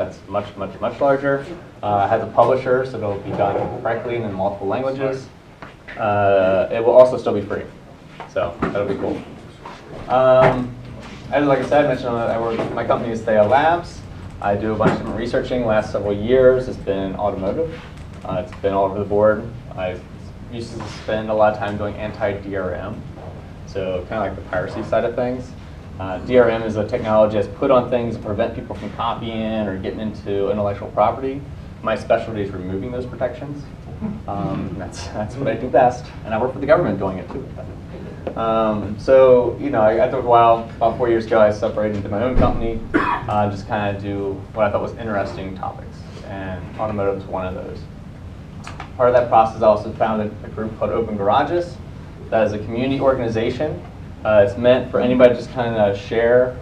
That's much, much, much larger. It has a publisher, so it'll be done correctly and in multiple languages. It will also still be free, so that'll be cool. As like I said, I mentioned I work. My company is Thea Labs. I do a bunch of different researching. The last several years, it's been automotive. It's been all over the board. I used to spend a lot of time doing anti-DRM, so kind of like the piracy side of things. DRM is a technology that's put on things to prevent people from copying or getting into intellectual property. My specialty is removing those protections. That's what I do best, and I work for the government doing it too. So, you know, after a while, about 4 years ago, I separated into my own company, just kind of do what I thought was interesting topics, and automotive is one of those. Part of that process, I also founded a group called Open Garages. That is a community organization. It's meant for anybody to just kind of share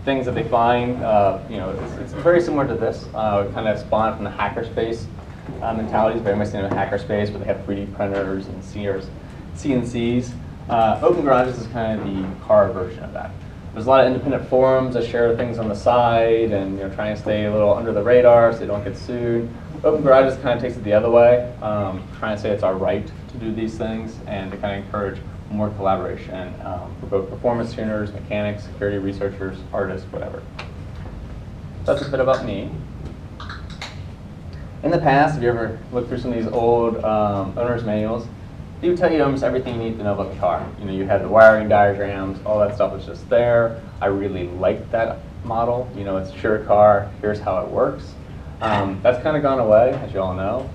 things that they find. You know, it's very similar to this. Kind of spawned from the hackerspace mentality. It's very much in a hackerspace where they have 3D printers and CNCs. Open Garages is kind of the car version of that. There's a lot of independent forums that share things on the side and, you know, trying to stay a little under the radar so they don't get sued. Open Garages kind of takes it the other way, trying to say it's our right to do these things and to kind of encourage more collaboration for both performance tuners, mechanics, security researchers, artists, whatever. That's a bit about me. In the past, if you ever looked through some of these old owner's manuals, they would tell you almost everything you need to know about the car. You know, you had the wiring diagrams, all that stuff was just there. I really liked that model. You know, it's your car, here's how it works. That's kind of gone away, as you all know.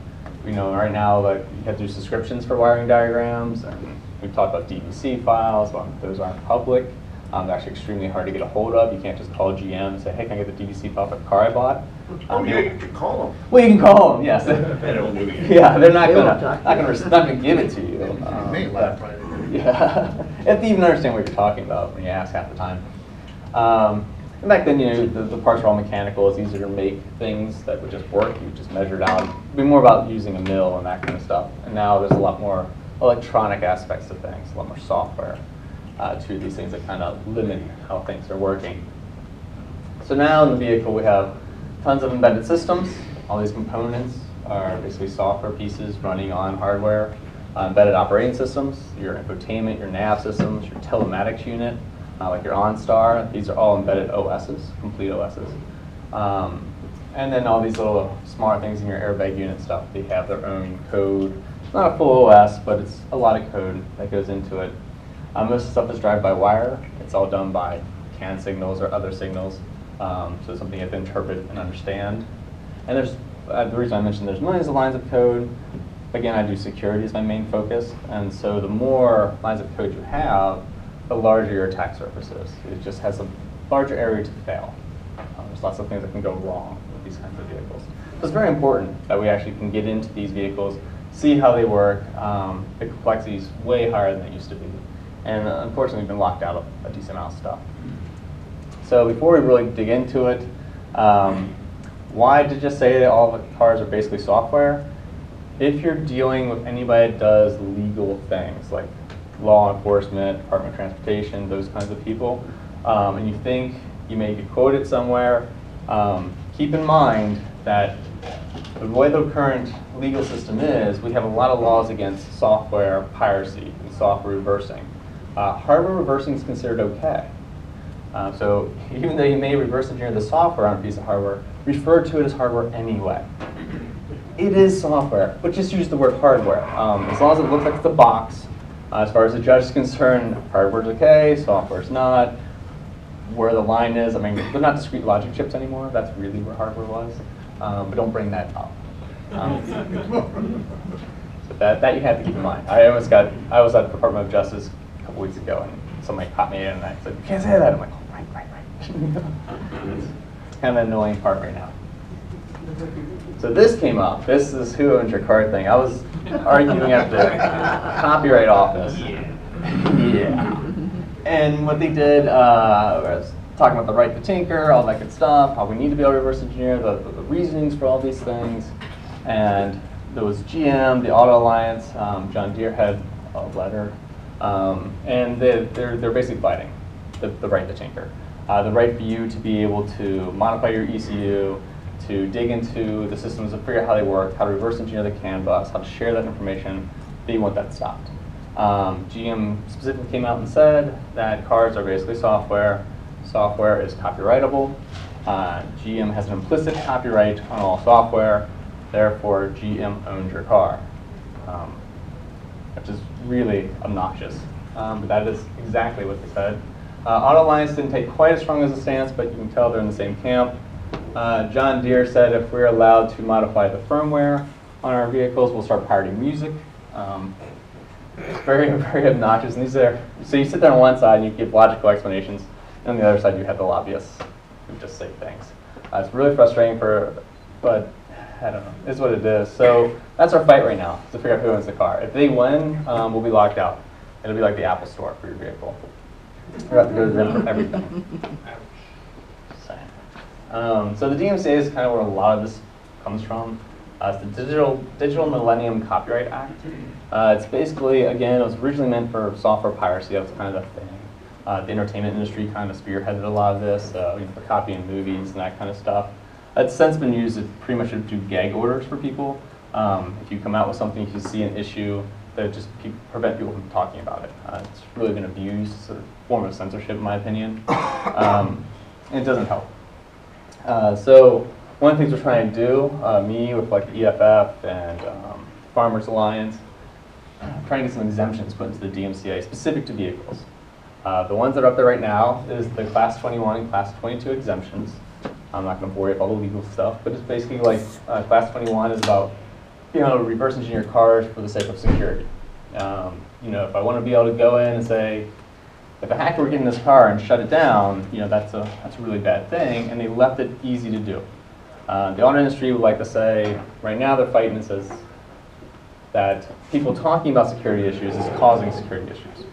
You know, right now, like, you have to do subscriptions for wiring diagrams, and we've talked about DVC files. Well, those aren't public. They're actually extremely hard to get a hold of. You can't just call GM and say, hey, can I get the DVC file for the car I bought? Yeah, you can call them. Well, you can call them, yes. They don't do it. Yeah, they're not gonna give it to you. Yeah, you have to even understand what you're talking about when you ask half the time. And back then, you know, the parts were all mechanical. It's easier to make things that would just work. You just measure it out. It'd be more about using a mill and that kind of stuff. And now there's a lot more electronic aspects of things, a lot more software to these things that kind of limit how things are working. So now in the vehicle we have tons of embedded systems. All these components are basically software pieces running on hardware. Embedded operating systems, your infotainment, your nav systems, your telematics unit, like your OnStar. These are all embedded OSs, complete OSs. And then all these little smaller things in your airbag unit stuff. They have their own code. It's not a full OS, but it's a lot of code that goes into it. Most of the stuff is drive-by-wire. It's all done by CAN signals or other signals. So it's something you have to interpret and understand. And there's the reason I mentioned there's millions of lines of code. Again, I do security as my main focus. And so the more lines of code you have, the larger your attack surface is. It just has a larger area to fail. There's lots of things that can go wrong with these kinds of vehicles. So it's very important that we actually can get into these vehicles, see how they work. The complexity is way higher than it used to be. And unfortunately, we've been locked out of a decent amount of stuff. So before we really dig into it, why did I just say that all the cars are basically software? If you're dealing with anybody that does legal things, like law enforcement, Department of Transportation, those kinds of people, and you think you may get quoted somewhere, keep in mind that the way the current legal system is, we have a lot of laws against software piracy and software reversing. Hardware reversing is considered okay. So even though you may reverse engineer the software on a piece of hardware, refer to it as hardware anyway. It is software, but just use the word hardware. As long as it looks like it's a box, as far as the judge is concerned, hardware's okay, software's not. Where the line is, I mean, they're not discrete logic chips anymore. That's really where hardware was. But don't bring that up. So that you have to keep in mind. I was at the Department of Justice a couple weeks ago, and somebody caught me in, and I said, "You can't say that." I'm like, "Oh, right." It's kind of an annoying part right now. So this came up. This is who owns your car thing. I was arguing at the Copyright Office. Yeah. And what they did was talking about the right to tinker, all that good stuff, how we need to be able to reverse engineer, the reasonings for all these things. And there was GM, the Auto Alliance, John Deere had a letter, and they're basically fighting the right to tinker. the right for you to be able to modify your ECU, to dig into the systems and figure out how they work, how to reverse engineer the CAN bus, how to share that information. They want that stopped. GM specifically came out and said that cars are basically software. Software is copyrightable. GM has an implicit copyright on all software. Therefore, GM owns your car, which is really obnoxious. But that is exactly what they said. Auto Alliance didn't take quite as strong as a stance, but you can tell they're in the same camp. John Deere said if we're allowed to modify the firmware on our vehicles, we'll start pirating music. It's very, very obnoxious. And these are, so you sit there on one side and you give logical explanations, and on the other side you have the lobbyists who just say things. It's really frustrating but I don't know, it's what it is. So that's our fight right now, to figure out who owns the car. If they win, we'll be locked out. It'll be like the Apple Store for your vehicle. We'll have to go to them for everything. So the DMCA is kind of where a lot of this comes from. It's the Digital Millennium Copyright Act. It's basically, again, it was originally meant for software piracy. That was kind of the thing. The entertainment industry kind of spearheaded a lot of this, for copying movies and that kind of stuff. It's since been used pretty much to do gag orders for people. If you come out with something, if you see an issue, that just prevent people from talking about it. It's really been abused, sort of form of censorship, in my opinion. And it doesn't help. So one of the things we're trying to do, me with like the EFF and Farmers Alliance, trying to get some exemptions put into the DMCA specific to vehicles. The ones that are up there right now is the Class 21 and Class 22 exemptions. I'm not going to bore you with all the legal stuff, but it's basically like Class 21 is about reverse engineer cars for the sake of security. If I want to be able to go in and say, if a hacker were getting this car and shut it down, that's a really bad thing, and they left it easy to do. The auto industry would like to say, right now they're fighting and says that people talking about security issues is causing security issues.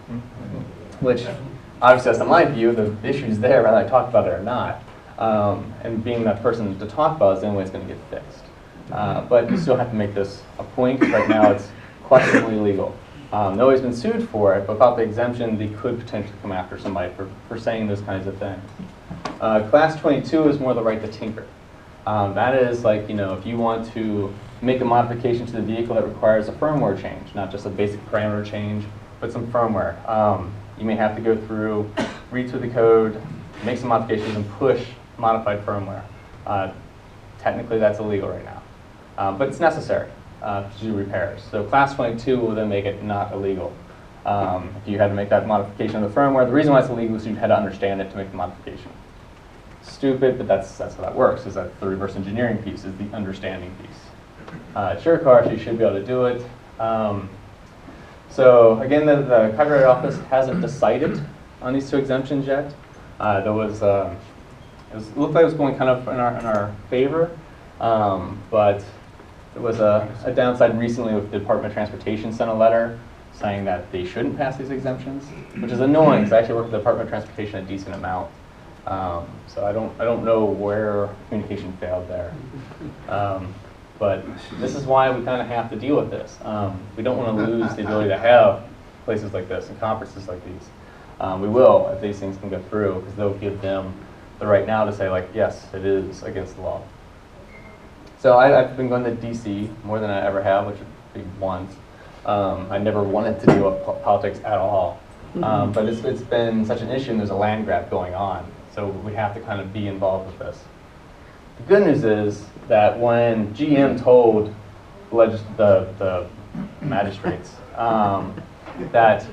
Which, obviously that's not my view, the issue's there, whether I talk about it or not. And being that person to talk about is the only way it's going to get fixed. But you still have to make this a point. Right now it's questionably legal. Nobody's been sued for it, but without the exemption, they could potentially come after somebody for saying those kinds of things. Class 22 is more the right to tinker. That is like, if you want to make a modification to the vehicle that requires a firmware change, not just a basic parameter change, but some firmware. You may have to go through, read through the code, make some modifications, and push modified firmware. Technically, that's illegal right now, but it's necessary to do repairs. So Class 22 will then make it not illegal. If you had to make that modification of the firmware, the reason why it's illegal is you had to understand it to make the modification. Stupid, but that's how that works, is that the reverse engineering piece is the understanding piece. It's your car, so you should be able to do it. So again, the Copyright Office hasn't decided on these two exemptions yet. It looked like it was going kind of in our favor, but there was a downside recently with the Department of Transportation sent a letter saying that they shouldn't pass these exemptions, which is annoying because I actually work with the Department of Transportation a decent amount. So I don't know where communication failed there. But this is why we kind of have to deal with this. We don't want to lose the ability to have places like this and conferences like these. We will if these things can go through, because they'll give them the right now to say, like, yes, it is against the law. So I've been going to DC more than I ever have, which would be once. I never wanted to deal with politics at all. But it's been such an issue, and there's a land grab going on. So we have to kind of be involved with this. The good news is that when GM told the magistrates that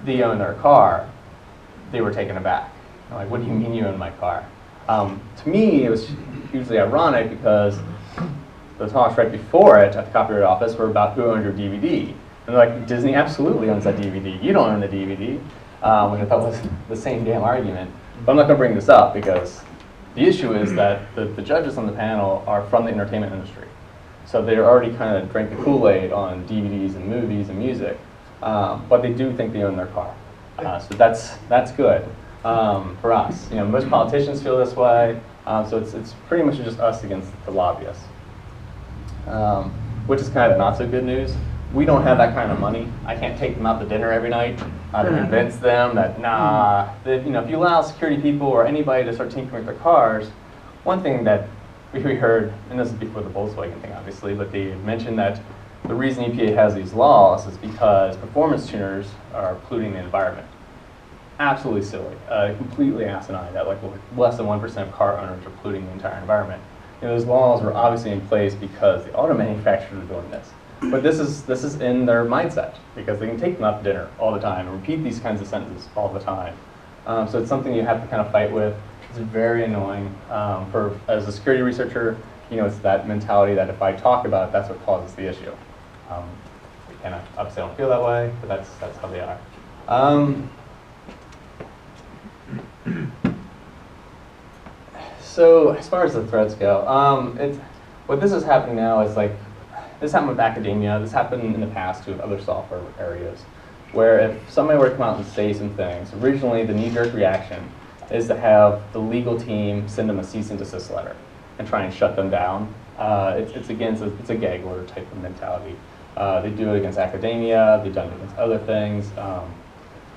they own their car, they were taken aback. They're like, what do you mean you own my car? To me, it was hugely ironic because the talks right before it at the Copyright Office were about who owned your DVD. And they're like, Disney absolutely owns that DVD. You don't own the DVD, which I thought was the same damn argument. But I'm not going to bring this up because the issue is that the judges on the panel are from the entertainment industry. So they're already kind of drank the Kool-Aid on DVDs and movies and music, but they do think they own their car. So that's good for us. Most politicians feel this way, so it's pretty much just us against the lobbyists, which is kind of not so good news. We don't have that kind of money. I can't take them out to dinner every night to convince them that, nah, that, if you allow security people or anybody to start tinkering with their cars, one thing that we heard, and this is before the Volkswagen thing obviously, but they mentioned that the reason EPA has these laws is because performance tuners are polluting the environment. Absolutely silly, completely asinine that like less than 1% of car owners are polluting the entire environment. Those laws were obviously in place because the auto manufacturers are doing this. But this is in their mindset because they can take them out to dinner all the time and repeat these kinds of sentences all the time. So it's something you have to kind of fight with. It's very annoying. As a security researcher, it's that mentality that if I talk about it, that's what causes the issue. And I obviously don't feel that way, but that's how they are. So as far as the threats go, what this is happening now is like, this happened with academia, this happened in the past to other software areas, where if somebody were to come out and say some things, originally the knee-jerk reaction is to have the legal team send them a cease and desist letter and try and shut them down. It's a gag order type of mentality. They do it against academia, they've done it against other things.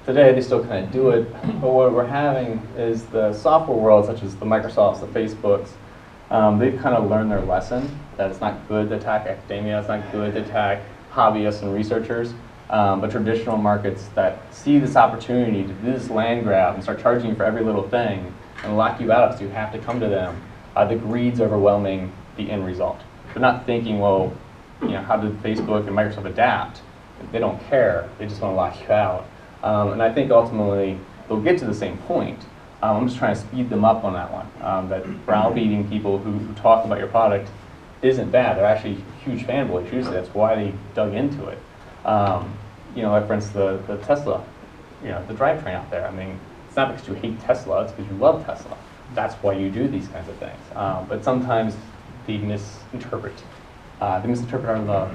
Today they still kind of do it, but what we're having is the software world, such as the Microsofts, the Facebooks, they've kind of learned their lesson that it's not good to attack academia, it's not good to attack hobbyists and researchers, but traditional markets that see this opportunity to do this land grab and start charging you for every little thing and lock you out, so you have to come to them. The greed's overwhelming the end result. They're not thinking, well, how did Facebook and Microsoft adapt? They don't care, they just want to lock you out. And I think ultimately they'll get to the same point. I'm just trying to speed them up on that one. That browbeating people who talk about your product isn't bad. They're actually huge fanboys. Usually that's why they dug into it. Like for instance, the Tesla, the drivetrain out there. I mean, it's not because you hate Tesla, it's because you love Tesla. That's why you do these kinds of things. But sometimes they misinterpret. They misinterpret our love.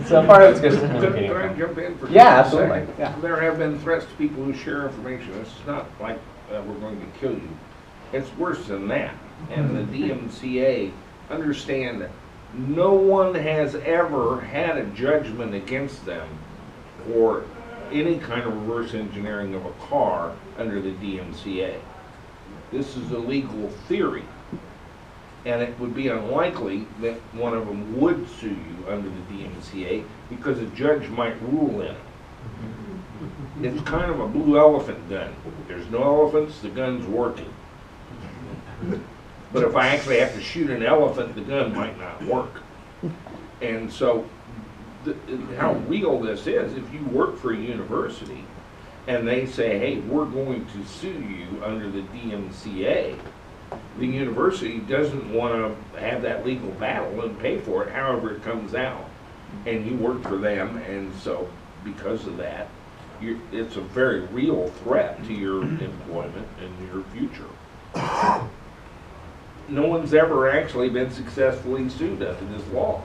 So part of it's just communicating. Can I jump in for Yeah, a absolutely. second? Yeah. There have been threats to people who share information. It's not like we're going to kill you. It's worse than that. And the DMCA understand that no one has ever had a judgment against them for any kind of reverse engineering of a car under the DMCA. This is a legal theory. And it would be unlikely that one of them would sue you under the DMCA because a judge might rule in it. It's kind of a blue elephant gun. There's no elephants, the gun's working. But if I actually have to shoot an elephant, the gun might not work. And so how real this is, if you work for a university and they say, hey, we're going to sue you under the DMCA, the university doesn't want to have that legal battle and pay for it however it comes out. And you work for them, and so because of that, it's a very real threat to your employment and your future. No one's ever actually been successfully sued under this law.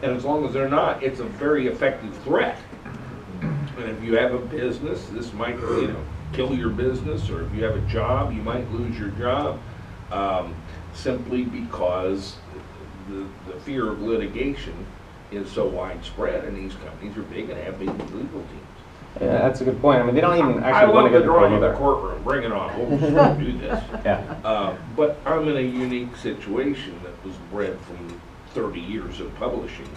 And as long as they're not, it's a very effective threat. And if you have a business, this might kill your business, or if you have a job, you might lose your job. Simply because the fear of litigation is so widespread, and these companies are big and have big legal teams. Yeah, that's a good point. I mean, they don't even actually want to go to court either. I love the courtroom. Bring it on. We'll do this. Yeah. But I'm in a unique situation that was bred from 30 years of publishing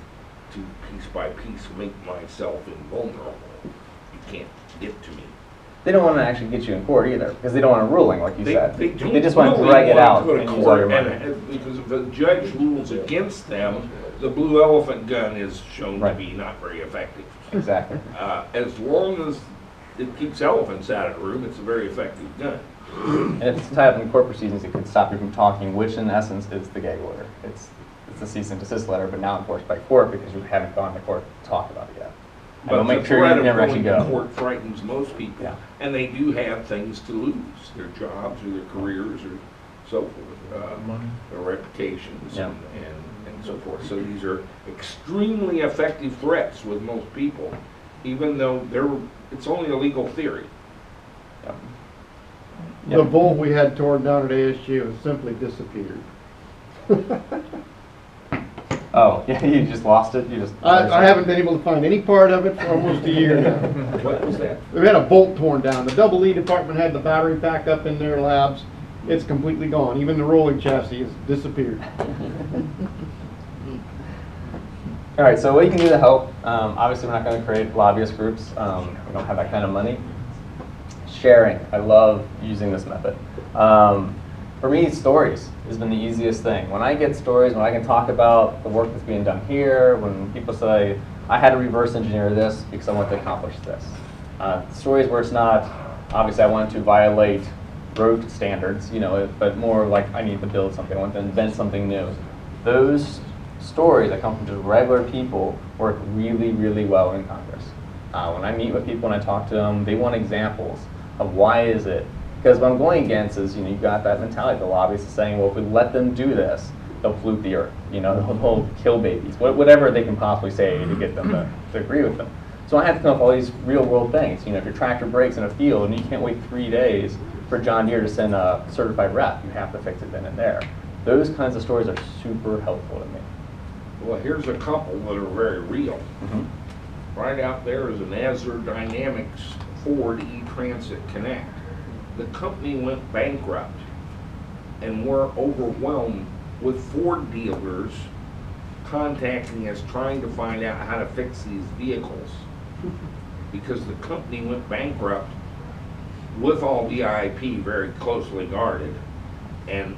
to piece by piece make myself invulnerable. You can't get to me. They don't want to actually get you in court either, because they don't want a ruling, like you said. They just want to drag it out and use all your money. Because if a judge rules against them, the blue elephant gun is shown to be not very effective. Exactly. As long as it keeps elephants out of the room, it's a very effective gun. And if it's tied up in court proceedings, it could stop you from talking, which in essence is the gag order. It's the cease and desist letter, but now enforced by court because you haven't gone to court to talk about it yet. But they'll make sure you never actually go. Court frightens most people, and they do have things to lose: their jobs, or their careers, or so forth, their reputations, and so forth. So these are extremely effective threats with most people, even though it's only a legal theory. Yep. The bull we had torn down at ASU has simply disappeared. Oh, yeah, you just lost it? You just. I haven't been able to find any part of it for almost a year now. What was that? We had a bolt torn down. The double E department had the battery pack up in their labs. It's completely gone. Even the rolling chassis has disappeared. All right, so what you can do to help, obviously we're not going to create lobbyist groups. We don't have that kind of money. Sharing, I love using this method. For me, stories has been the easiest thing. When I get stories, when I can talk about the work that's being done here, when people say, I had to reverse engineer this because I want to accomplish this. Stories where it's not, obviously I wanted to violate road standards, but more like I need to build something, I want to invent something new. Those stories that come from just regular people work really, really well in Congress. When I meet with people and I talk to them, they want examples of why is it. Because what I'm going against is, you've got that mentality, the lobbyists are saying, well, if we let them do this, they'll pollute the earth, they'll kill babies, whatever they can possibly say to get them to agree with them. So I have to come up with all these real world things. If your tractor breaks in a field and you can't wait 3 days for John Deere to send a certified rep, you have to fix it then and there. Those kinds of stories are super helpful to me. Well, here's a couple that are very real. Mm-hmm. Right out there is an Azure Dynamics Ford E-Transit Connect. The company went bankrupt and we're overwhelmed with Ford dealers contacting us trying to find out how to fix these vehicles because the company went bankrupt with all the IP very closely guarded and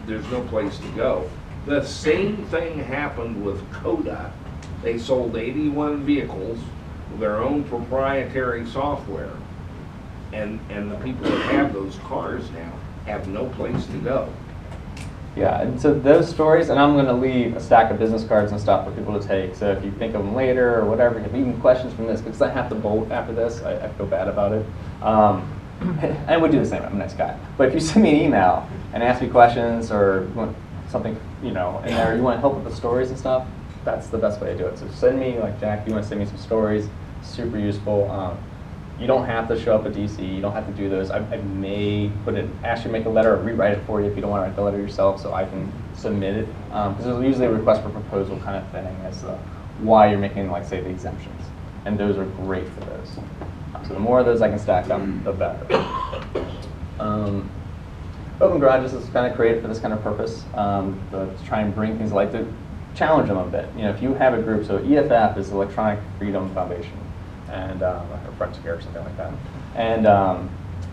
there's no place to go. The same thing happened with Coda. They sold 81 vehicles with their own proprietary software. And the people that have those cars now have no place to go. Yeah, and so those stories, and I'm going to leave a stack of business cards and stuff for people to take. So if you think of them later or whatever, if you have even questions from this, because I have to bolt after this, I feel bad about it. I would do the same, I'm a nice guy. But if you send me an email and ask me questions or you want something, in there, you want help with the stories and stuff, that's the best way to do it. So send me, like Jack, you want to send me some stories, super useful. You don't have to show up at DC, you don't have to do those. I may ask you to make a letter or rewrite it for you if you don't want to write the letter yourself so I can submit it. Because there's usually a request for proposal kind of thing as to why you're making, like, say, the exemptions. And those are great for those. So the more of those I can stack up, the better. Open Garages is kind of created for this kind of purpose, to try and bring things like to challenge them a bit. If you have a group, so EFF is Electronic Freedom Foundation, and or Frontier or something like that. And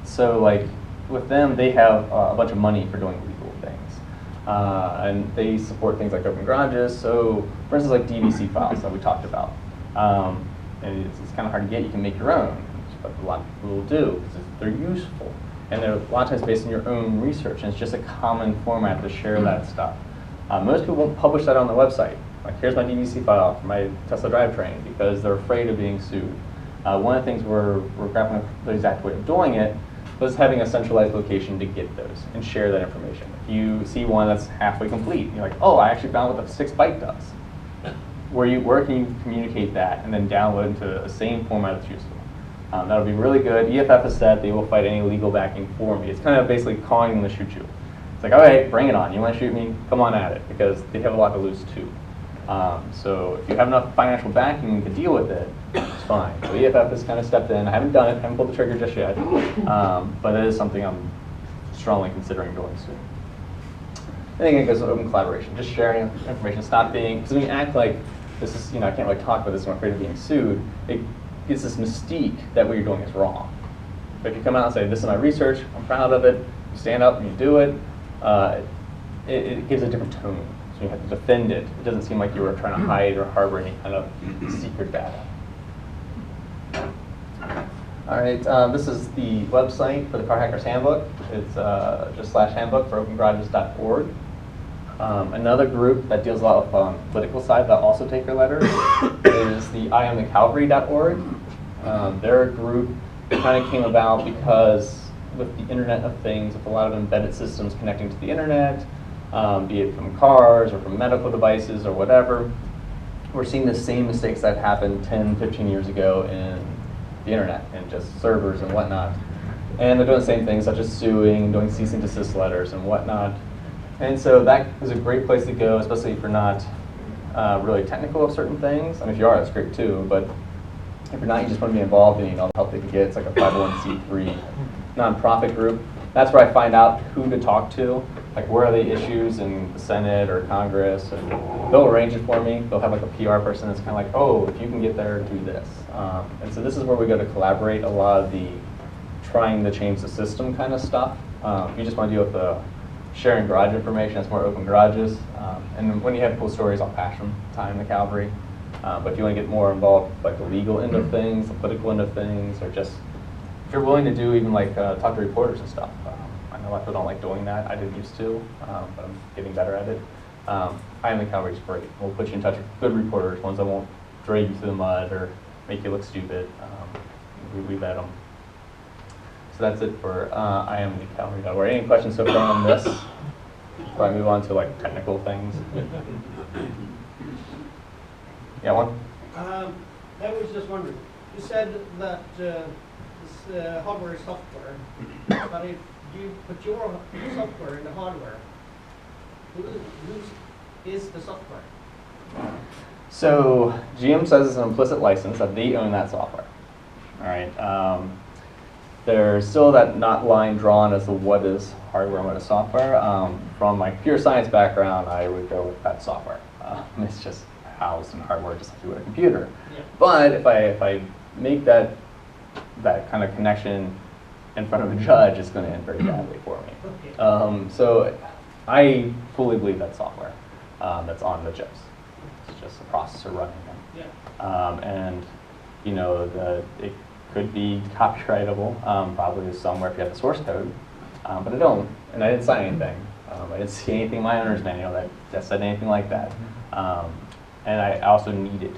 so like with them, they have a bunch of money for doing legal things. And they support things like Open Garages. So for instance, like DVC files that we talked about. And it's kind of hard to get, you can make your own, but a lot of people will do because they're useful. And they're a lot of times based on your own research, and it's just a common format to share that stuff. Most people won't publish that on the website. Like, here's my DVC file for my Tesla drivetrain, because they're afraid of being sued. One of the things we're grappling with the exact way of doing it was having a centralized location to get those and share that information. If you see one that's halfway complete, you're like, oh, I actually found what the 6-byte does. Where can you communicate that and then download into the same format that's useful? That'll be really good. EFF has said they will fight any legal backing for me. It's kind of basically calling them to shoot you. It's like, all right, bring it on. You want to shoot me? Come on at it, because they have a lot to lose too. So if you have enough financial backing to deal with it, it's fine. So EFF has kind of stepped in. I haven't done it, haven't pulled the trigger just yet, but it is something I'm strongly considering doing soon. I think it goes with open collaboration, just sharing information. Stop being, because when you act like this is, I can't really talk about this, I'm afraid of being sued, it gives this mystique that what you're doing is wrong. But if you come out and say, this is my research, I'm proud of it, you stand up and you do it, it gives a different tone. So you have to defend it. It doesn't seem like you were trying to hide or harbor any kind of secret data. All right, this is the website for the Car Hackers Handbook. It's just /handbook for opengarages.org. Another group that deals a lot with the political side that also take your letters is the IamTheCavalry.org. They're a group that kind of came about because with the Internet of Things, with a lot of embedded systems connecting to the Internet, be it from cars or from medical devices or whatever, we're seeing the same mistakes that happened 10, 15 years ago in the Internet and just servers and whatnot. And they're doing the same things, such as suing, doing cease and desist letters and whatnot. And so that is a great place to go, especially if you're not really technical of certain things. And if you are, that's great too. But if you're not, you just want to be involved in all the help they can get. It's like a 501c3 nonprofit group. That's where I find out who to talk to, like where are the issues in the Senate or Congress, and they'll arrange it for me. They'll have like a PR person that's kind of like, oh, if you can get there, do this. And so this is where we go to collaborate a lot of the trying to change the system kind of stuff. If you just want to deal with the sharing garage information, it's more open garages. And when you have cool stories, I'll pass them time to Calvary. But if you want to get more involved, like the legal end of things, the political end of things, or just if you're willing to do even like talk to reporters and stuff. I know a lot of people don't like doing that. I didn't used to, but I'm getting better at it. I am the Calvary's great. We'll put you in touch with good reporters, ones that won't drag you through the mud or make you look stupid. We vet them. So that's it for I am the Calvary.org. Any questions so far on this? Before I move on to like technical things. Yeah, one? I was just wondering, you said that this hardware is software, but if you put your software in the hardware, who is the software? So GM says it's an implicit license that they own that software. All right. There's still that not line drawn as to what is hardware and what is software. From my computer science background, I would go with that software. It's just housed in hardware just like you would a computer. Yeah. But if I make that kind of connection in front of a judge, it's going to end very badly for me. Okay. So I fully believe that software that's on the chips. It's just a processor running them. Yeah. And you know, it could be copyrightable, probably somewhere if you have the source code, but I don't, and I didn't sign anything. I didn't see anything in my owner's manual that said anything like that. And I also need it,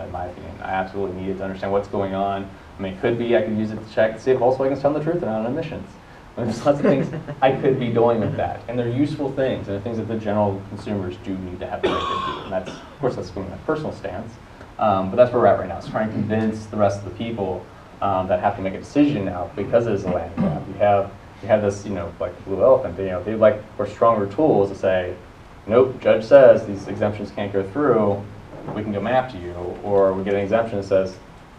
in my opinion. I absolutely need it to understand what's going on. I mean, it could be I could use it to check to see if Volkswagen's telling the truth around emissions. There's lots of things I could be doing with that, and they're useful things, and they're things that the general consumers do need to have the right to do. And that's, of course, that's from my personal stance. But that's where we're at right now. Is trying to convince the rest of the people that have to make a decision now because it is a land grab. You have this, you know, like blue elephant. They like for stronger tools to say, nope, judge says these exemptions can't go through. We can come after you, or we get an exemption that says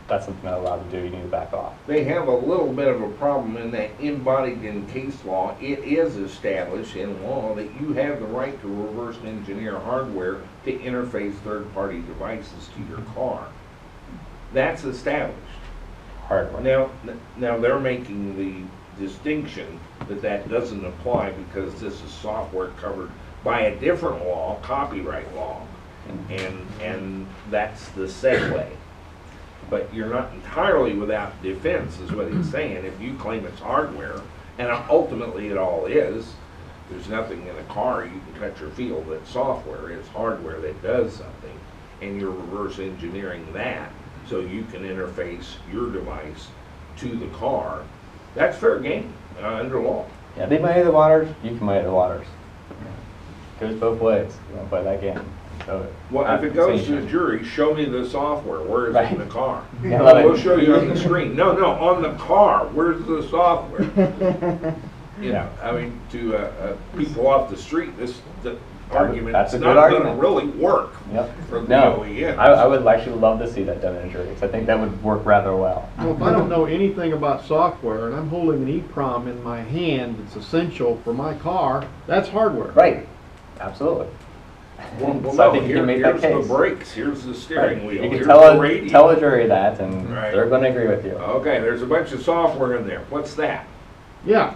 that's something they're allowed to do. You need to back off. They have a little bit of a problem in that embodied in case law, it is established in law that you have the right to reverse engineer hardware to interface third-party devices to your car. That's established. Hardware. Now they're making the distinction that doesn't apply because this is software covered by a different law, copyright law, and that's the segue. But you're not entirely without defense, is what he's saying. If you claim it's hardware, and ultimately it all is, there's nothing in a car you can touch or feel that's software. It's hardware that does something, and you're reverse engineering that so you can interface your device to the car. That's fair game under law. Yeah, they muddy the waters. You can muddy the waters. It goes both ways. You want to play that game. So Well, if it goes to the jury, show me the software. Where is it in the car? Yeah, love it. We'll show you on the screen. No, on the car. Where's the software? You know, I mean, to people off the street, the argument's that's a not good going to argument. really work Yep. for the No, OEM. I would actually love to see that done in a jury, because I think that would work rather well. Well, if I don't know anything about software and I'm holding an EEPROM in my hand that's essential for my car, that's hardware. Right. Absolutely. Well, So I no, think you can make that here's case. the brakes, here's the steering Right. wheel, You here's can the tell radio. a jury that, and Right. they're going to agree with you. Okay, there's a bunch of software in there. What's that? Yeah.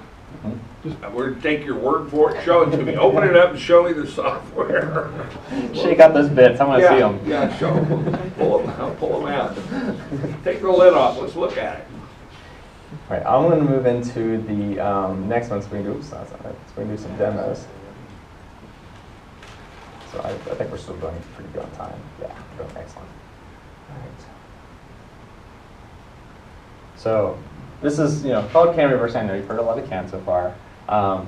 We're going to take your word for it. Show it to me. Open it up and show me the software. Shake out those bits. I want to see them. Yeah, show them. Pull them out. Take the lid off. Let's look at it. All right, I'm going to move into the next one. So we can do, oops, that's not it. So we can do some demos. So I think we're still going pretty good on time. Yeah, we're doing excellent. All right. So this is, called CAN reverse. I know you've heard a lot of CAN so far.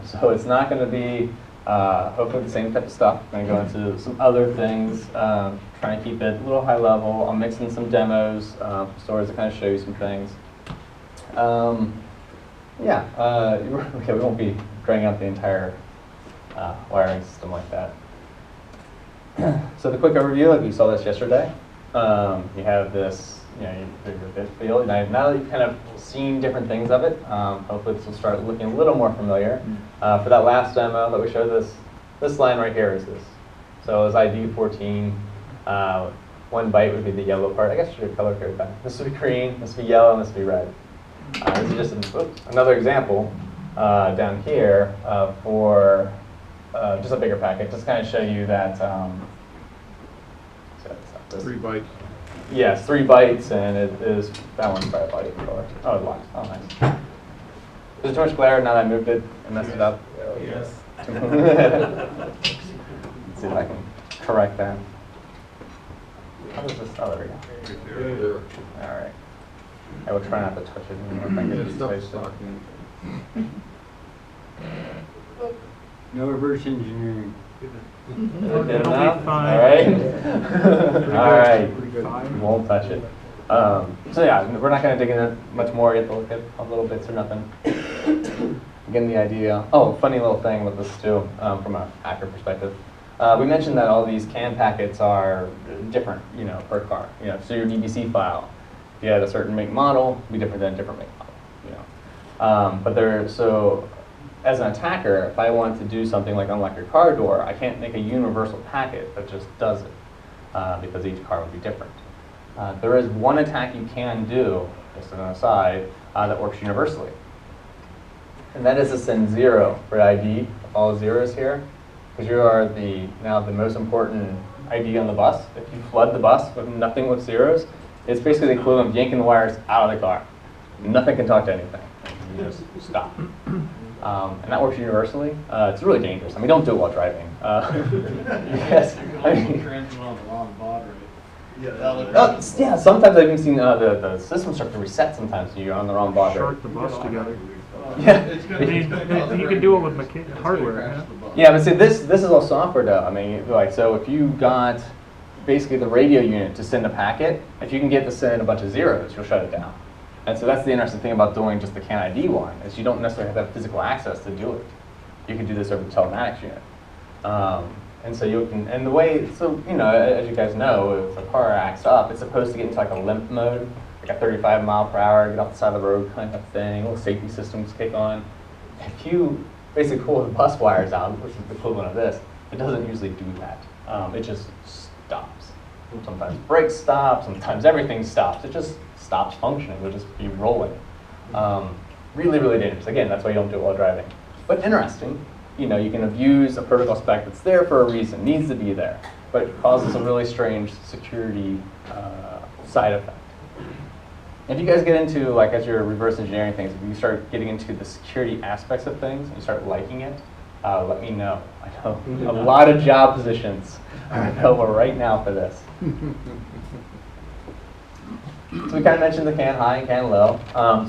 So it's not going to be hopefully the same type of stuff. I'm going to go into some other things, trying to keep it a little high level. I'm mixing some demos, stories to kind of show you some things. We won't be dragging out the entire wiring system like that. So the quick overview, like we saw this yesterday, you have this, your bit field. Now that you've kind of seen different things of it, hopefully this will start looking a little more familiar. For that last demo that we showed, this line right here is this. So it's ID 14. 1 byte would be the yellow part. I guess I should color code that. This would be green, this would be yellow, and this would be red. This is just another example down here for just a bigger packet, just kind of show you that. 3 bytes. Yes, 3 bytes, and it is that one's by a byte color. Oh, it locks. Oh, nice. There's too much glare now that I moved it and messed it up. Yes. Let's see if I can correct that. How does this? Oh, there we go. All right. I will try not to touch it anymore if I get these spaced out. No reverse engineering. Good enough? All right. All right. Won't touch it. So yeah, we're not going to dig in that much more. You have to look at a little bits or nothing. Getting the idea. Oh, funny little thing with this too, from a hacker perspective. We mentioned that all these CAN packets are different, per car. So your DBC file, if you had a certain make model, it'd be different than a different make model. But so as an attacker, if I want to do something like unlock your car door, I can't make a universal packet that just does it, because each car would be different. There is one attack you can do, just an aside, that works universally. And that is to send 0 for ID, all zeros here, because you are now the most important ID on the bus. If you flood the bus with nothing with zeros, it's basically the equivalent of yanking the wires out of the car. Nothing can talk to anything. You just stop. And that works universally. It's really dangerous. I mean, don't do it while driving. Yes. Yeah, sometimes I've even seen the system start to reset sometimes when you're on the wrong baud rate. Short the bus together. Yeah. I mean, you can do it with hardware. Yeah? Yeah, but see, this is all software though. I mean, so if you got basically the radio unit to send a packet, if you can get to send a bunch of zeros, you'll shut it down. And so that's the interesting thing about doing just the CAN ID one, is you don't necessarily have to have physical access to do it. You can do this over the telematics unit. And so you can, and the way, so, as you guys know, if a car acts up, it's supposed to get into like a limp mode, like a 35 mile per hour, get off the side of the road kind of thing, little safety systems kick on. If you basically pull the bus wires out, which is the equivalent of this, it doesn't usually do that. It just stops. Sometimes brakes stop, sometimes everything stops. It just stops functioning. It'll just be rolling. Really, really dangerous. Again, that's why you don't do it while driving. But interesting, you can abuse a protocol spec that's there for a reason, needs to be there, but it causes a really strange security side effect. If you guys get into, like, as you're reverse engineering things, if you start getting into the security aspects of things and you start liking it, let me know. I know a lot of job positions are available right now for this. So we kind of mentioned the CAN high and CAN low.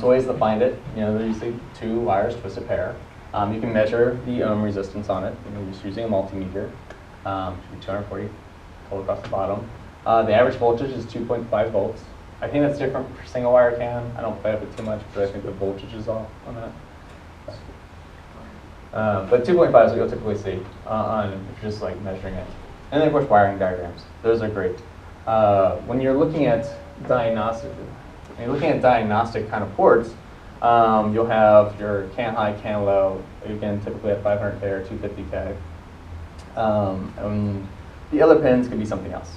So ways to find it, they're usually 2 wires twisted pair. You can measure the ohm resistance on it. Just using a multimeter. Should be 240 total across the bottom. The average voltage is 2.5 volts. I think that's different for single wire CAN. I don't play with it too much, but I think the voltage is off on that. But 2.5 is what you'll typically see on if you're just like measuring it. And then of course wiring diagrams. Those are great. When you're looking at diagnostic kind of ports, you'll have your CAN high, CAN low, again typically at 500K or 250K. And the other pins could be something else.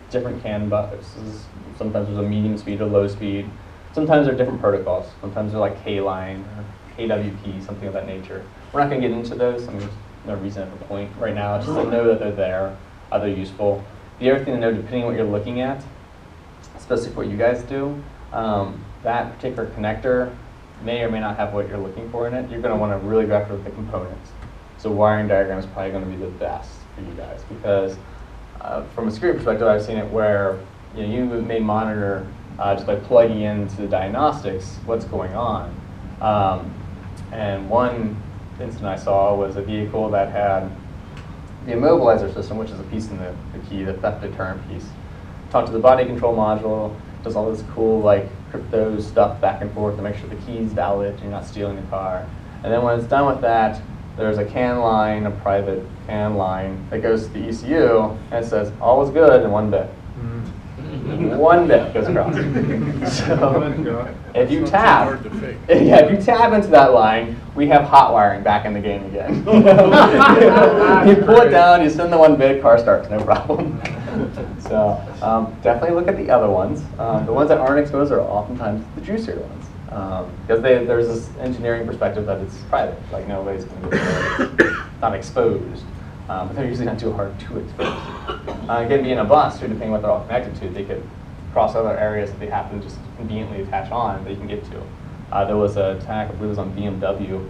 Different CAN buses. Sometimes there's a medium speed or low speed. Sometimes they're different protocols. Sometimes they're like K-line or KWP, something of that nature. We're not going to get into those. I mean, there's no reason at the point right now. It's just to know that they're there, they're useful. The other thing to know, depending on what you're looking at, especially for what you guys do, that particular connector may or may not have what you're looking for in it. You're going to want to really graph with the components. So wiring diagram is probably going to be the best for you guys because from a security perspective, I've seen it where you may monitor just by plugging into the diagnostics what's going on. And one incident I saw was a vehicle that had the immobilizer system, which is a piece in the key, the theft deterrent piece. Talked to the body control module, does all this cool like crypto stuff back and forth to make sure the key's valid, you're not stealing the car. And then when it's done with that, there's a CAN line, a private CAN line that goes to the ECU, and it says all is good in 1 bit. 1 bit goes across. So if you tap, yeah, if you tap into that line, we have hot wiring back in the game again. You pull it down, you send the 1 bit, car starts, no problem. So definitely look at the other ones. The ones that aren't exposed are oftentimes the juicier ones. Because there's this engineering perspective that it's private, like nobody's going to get it. It's not exposed. But they're usually not too hard to expose. Again, being a bus, too, depending on what they're all connected to, they could cross other areas that they happen to just conveniently attach on that you can get to. There was an attack, I believe it was on BMW,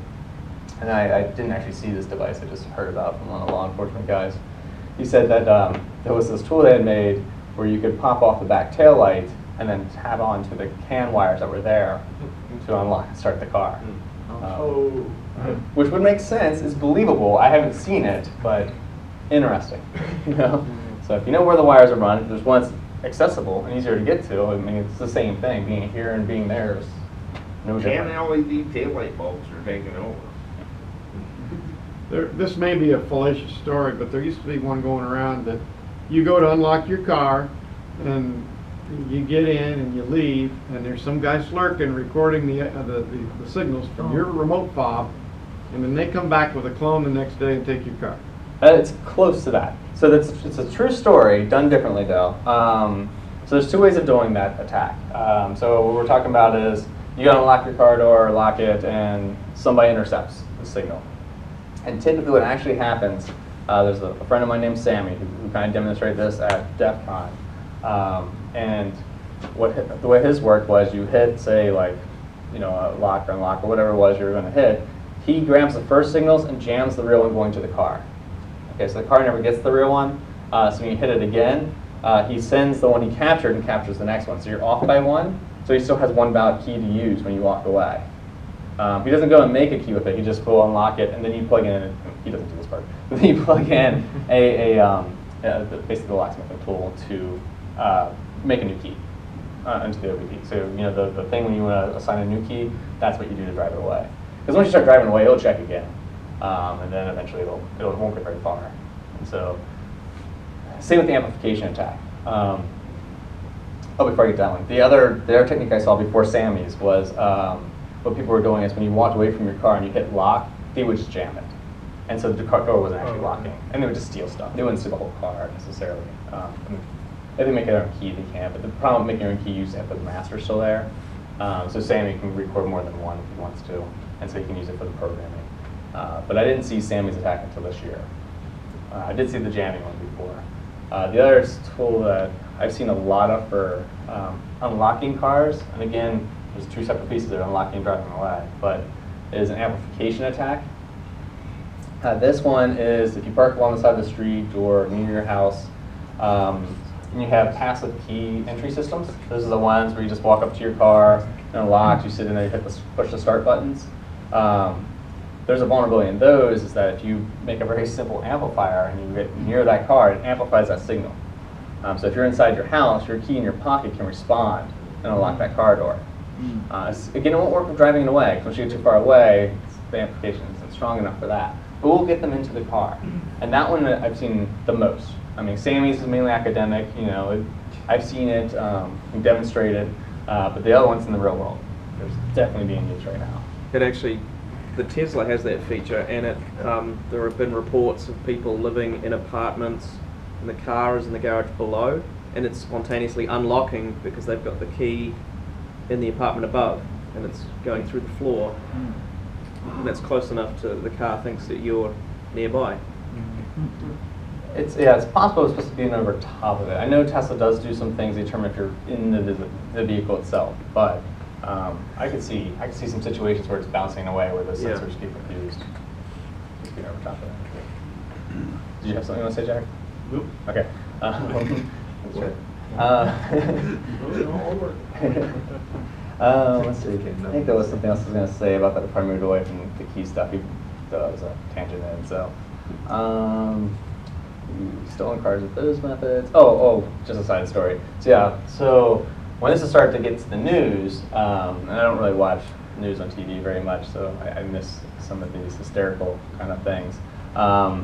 and I didn't actually see this device, I just heard about from one of the law enforcement guys. He said that there was this tool they had made where you could pop off the back tail light and then tap onto the CAN wires that were there to unlock and start the car. Which would make sense, is believable. I haven't seen it, but interesting. You know? So if you know where the wires are run, if there's one that's accessible and easier to get to, I mean, it's the same thing. Being here and being there is no different. CAN LED taillight bulbs are taking over. This may be a fallacious story, but there used to be one going around that you go to unlock your car, and you get in and you leave, and there's some guy slurking recording the signals from your remote fob, and then they come back with a clone the next day and take your car. It's close to that. So it's a true story, done differently though. So there's 2 ways of doing that attack. So what we're talking about is you gotta unlock your car door, lock it, and somebody intercepts the signal. And typically what actually happens, there's a friend of mine named Sammy who kind of demonstrated this at DEF CON. And the way his worked was you hit, say, like, you know, a lock or unlock or whatever it was you were going to hit. He grabs the first signals and jams the real one going to the car. Okay, so the car never gets the real one. So when you hit it again, he sends the one he captured and captures the next one. So you're off by 1. So he still has 1 valid key to use when you walk away. He doesn't go and make a key with it. He just will unlock it, and then you plug in. He doesn't do this part. But then you plug in basically the locksmithing tool to make a new key into the OBD. So you know the thing when you want to assign a new key, that's what you do to drive it away. Because once you start driving away, it'll check again, and then eventually it won't get very far. And so, same with the amplification attack. Before I get that one, the other technique I saw before Sammy's was what people were doing is when you walked away from your car and you hit lock, they would just jam it. And so the car door wasn't actually locking. And they would just steal stuff. They wouldn't steal the whole car necessarily. If they make their own key, they can. But the problem with making your own key, you just have to have the master still there. So Sammy can record more than 1 if he wants to. And so he can use it for the programming. But I didn't see Sammy's attack until this year. I did see the jamming one before. The other tool that I've seen a lot of for unlocking cars, and again, there's 2 separate pieces there, unlocking and driving away, but is an amplification attack. This one is if you park along the side of the street or near your house, and you have passive key entry systems. Those are the ones where you just walk up to your car and unlock, you sit in there, you push the start buttons. There's a vulnerability in those is that if you make a very simple amplifier and you get near that car, it amplifies that signal. So if you're inside your house, your key in your pocket can respond and unlock that car door. Again, it won't work with driving it away, because once you get too far away, the amplification isn't strong enough for that. But we'll get them into the car. And that one I've seen the most. I mean, Sammy's is mainly academic, you know, I've seen it demonstrated, but the other one's in the real world. There's definitely being used right now. It actually, the Tesla has that feature, and there have been reports of people living in apartments, and the car is in the garage below, and it's spontaneously unlocking because they've got the key in the apartment above, and it's going through the floor, and that's close enough to the car thinks that you're nearby. It's possible it's supposed to be over top of it. I know Tesla does do some things to determine if you're in the vehicle itself, but I could see some situations where it's bouncing away where the sensors get confused. Just being over top of it. Did you have something you want to say, Jack? Nope. Okay. That's right. Let's see. I think there was something else I was going to say about that if I moved away from the key stuff. That was a tangent in. So, stolen cars with those methods. Just a side story. So yeah. So when this started to get to the news, and I don't really watch news on TV very much, so I miss some of these hysterical kind of things. I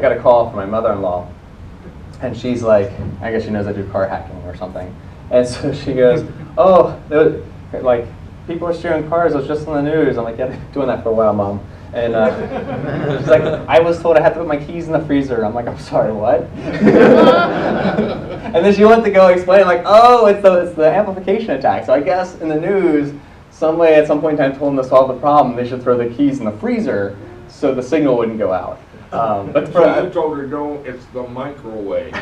got a call from my mother-in-law, and she's like, I guess she knows I do car hacking or something, and so she goes, "Oh, like people are stealing cars. It was just on the news." I'm like, "Yeah, I've been doing that for a while, Mom." And she's like, "I was told I had to put my keys in the freezer." I'm like, "I'm sorry, what?" And then she went to go explain, like, "Oh, it's the amplification attack. So I guess in the news, some way at some point in time told them to solve the problem, they should throw the keys in the freezer so the signal wouldn't go out." But for So you told her, no, it's the microwave. I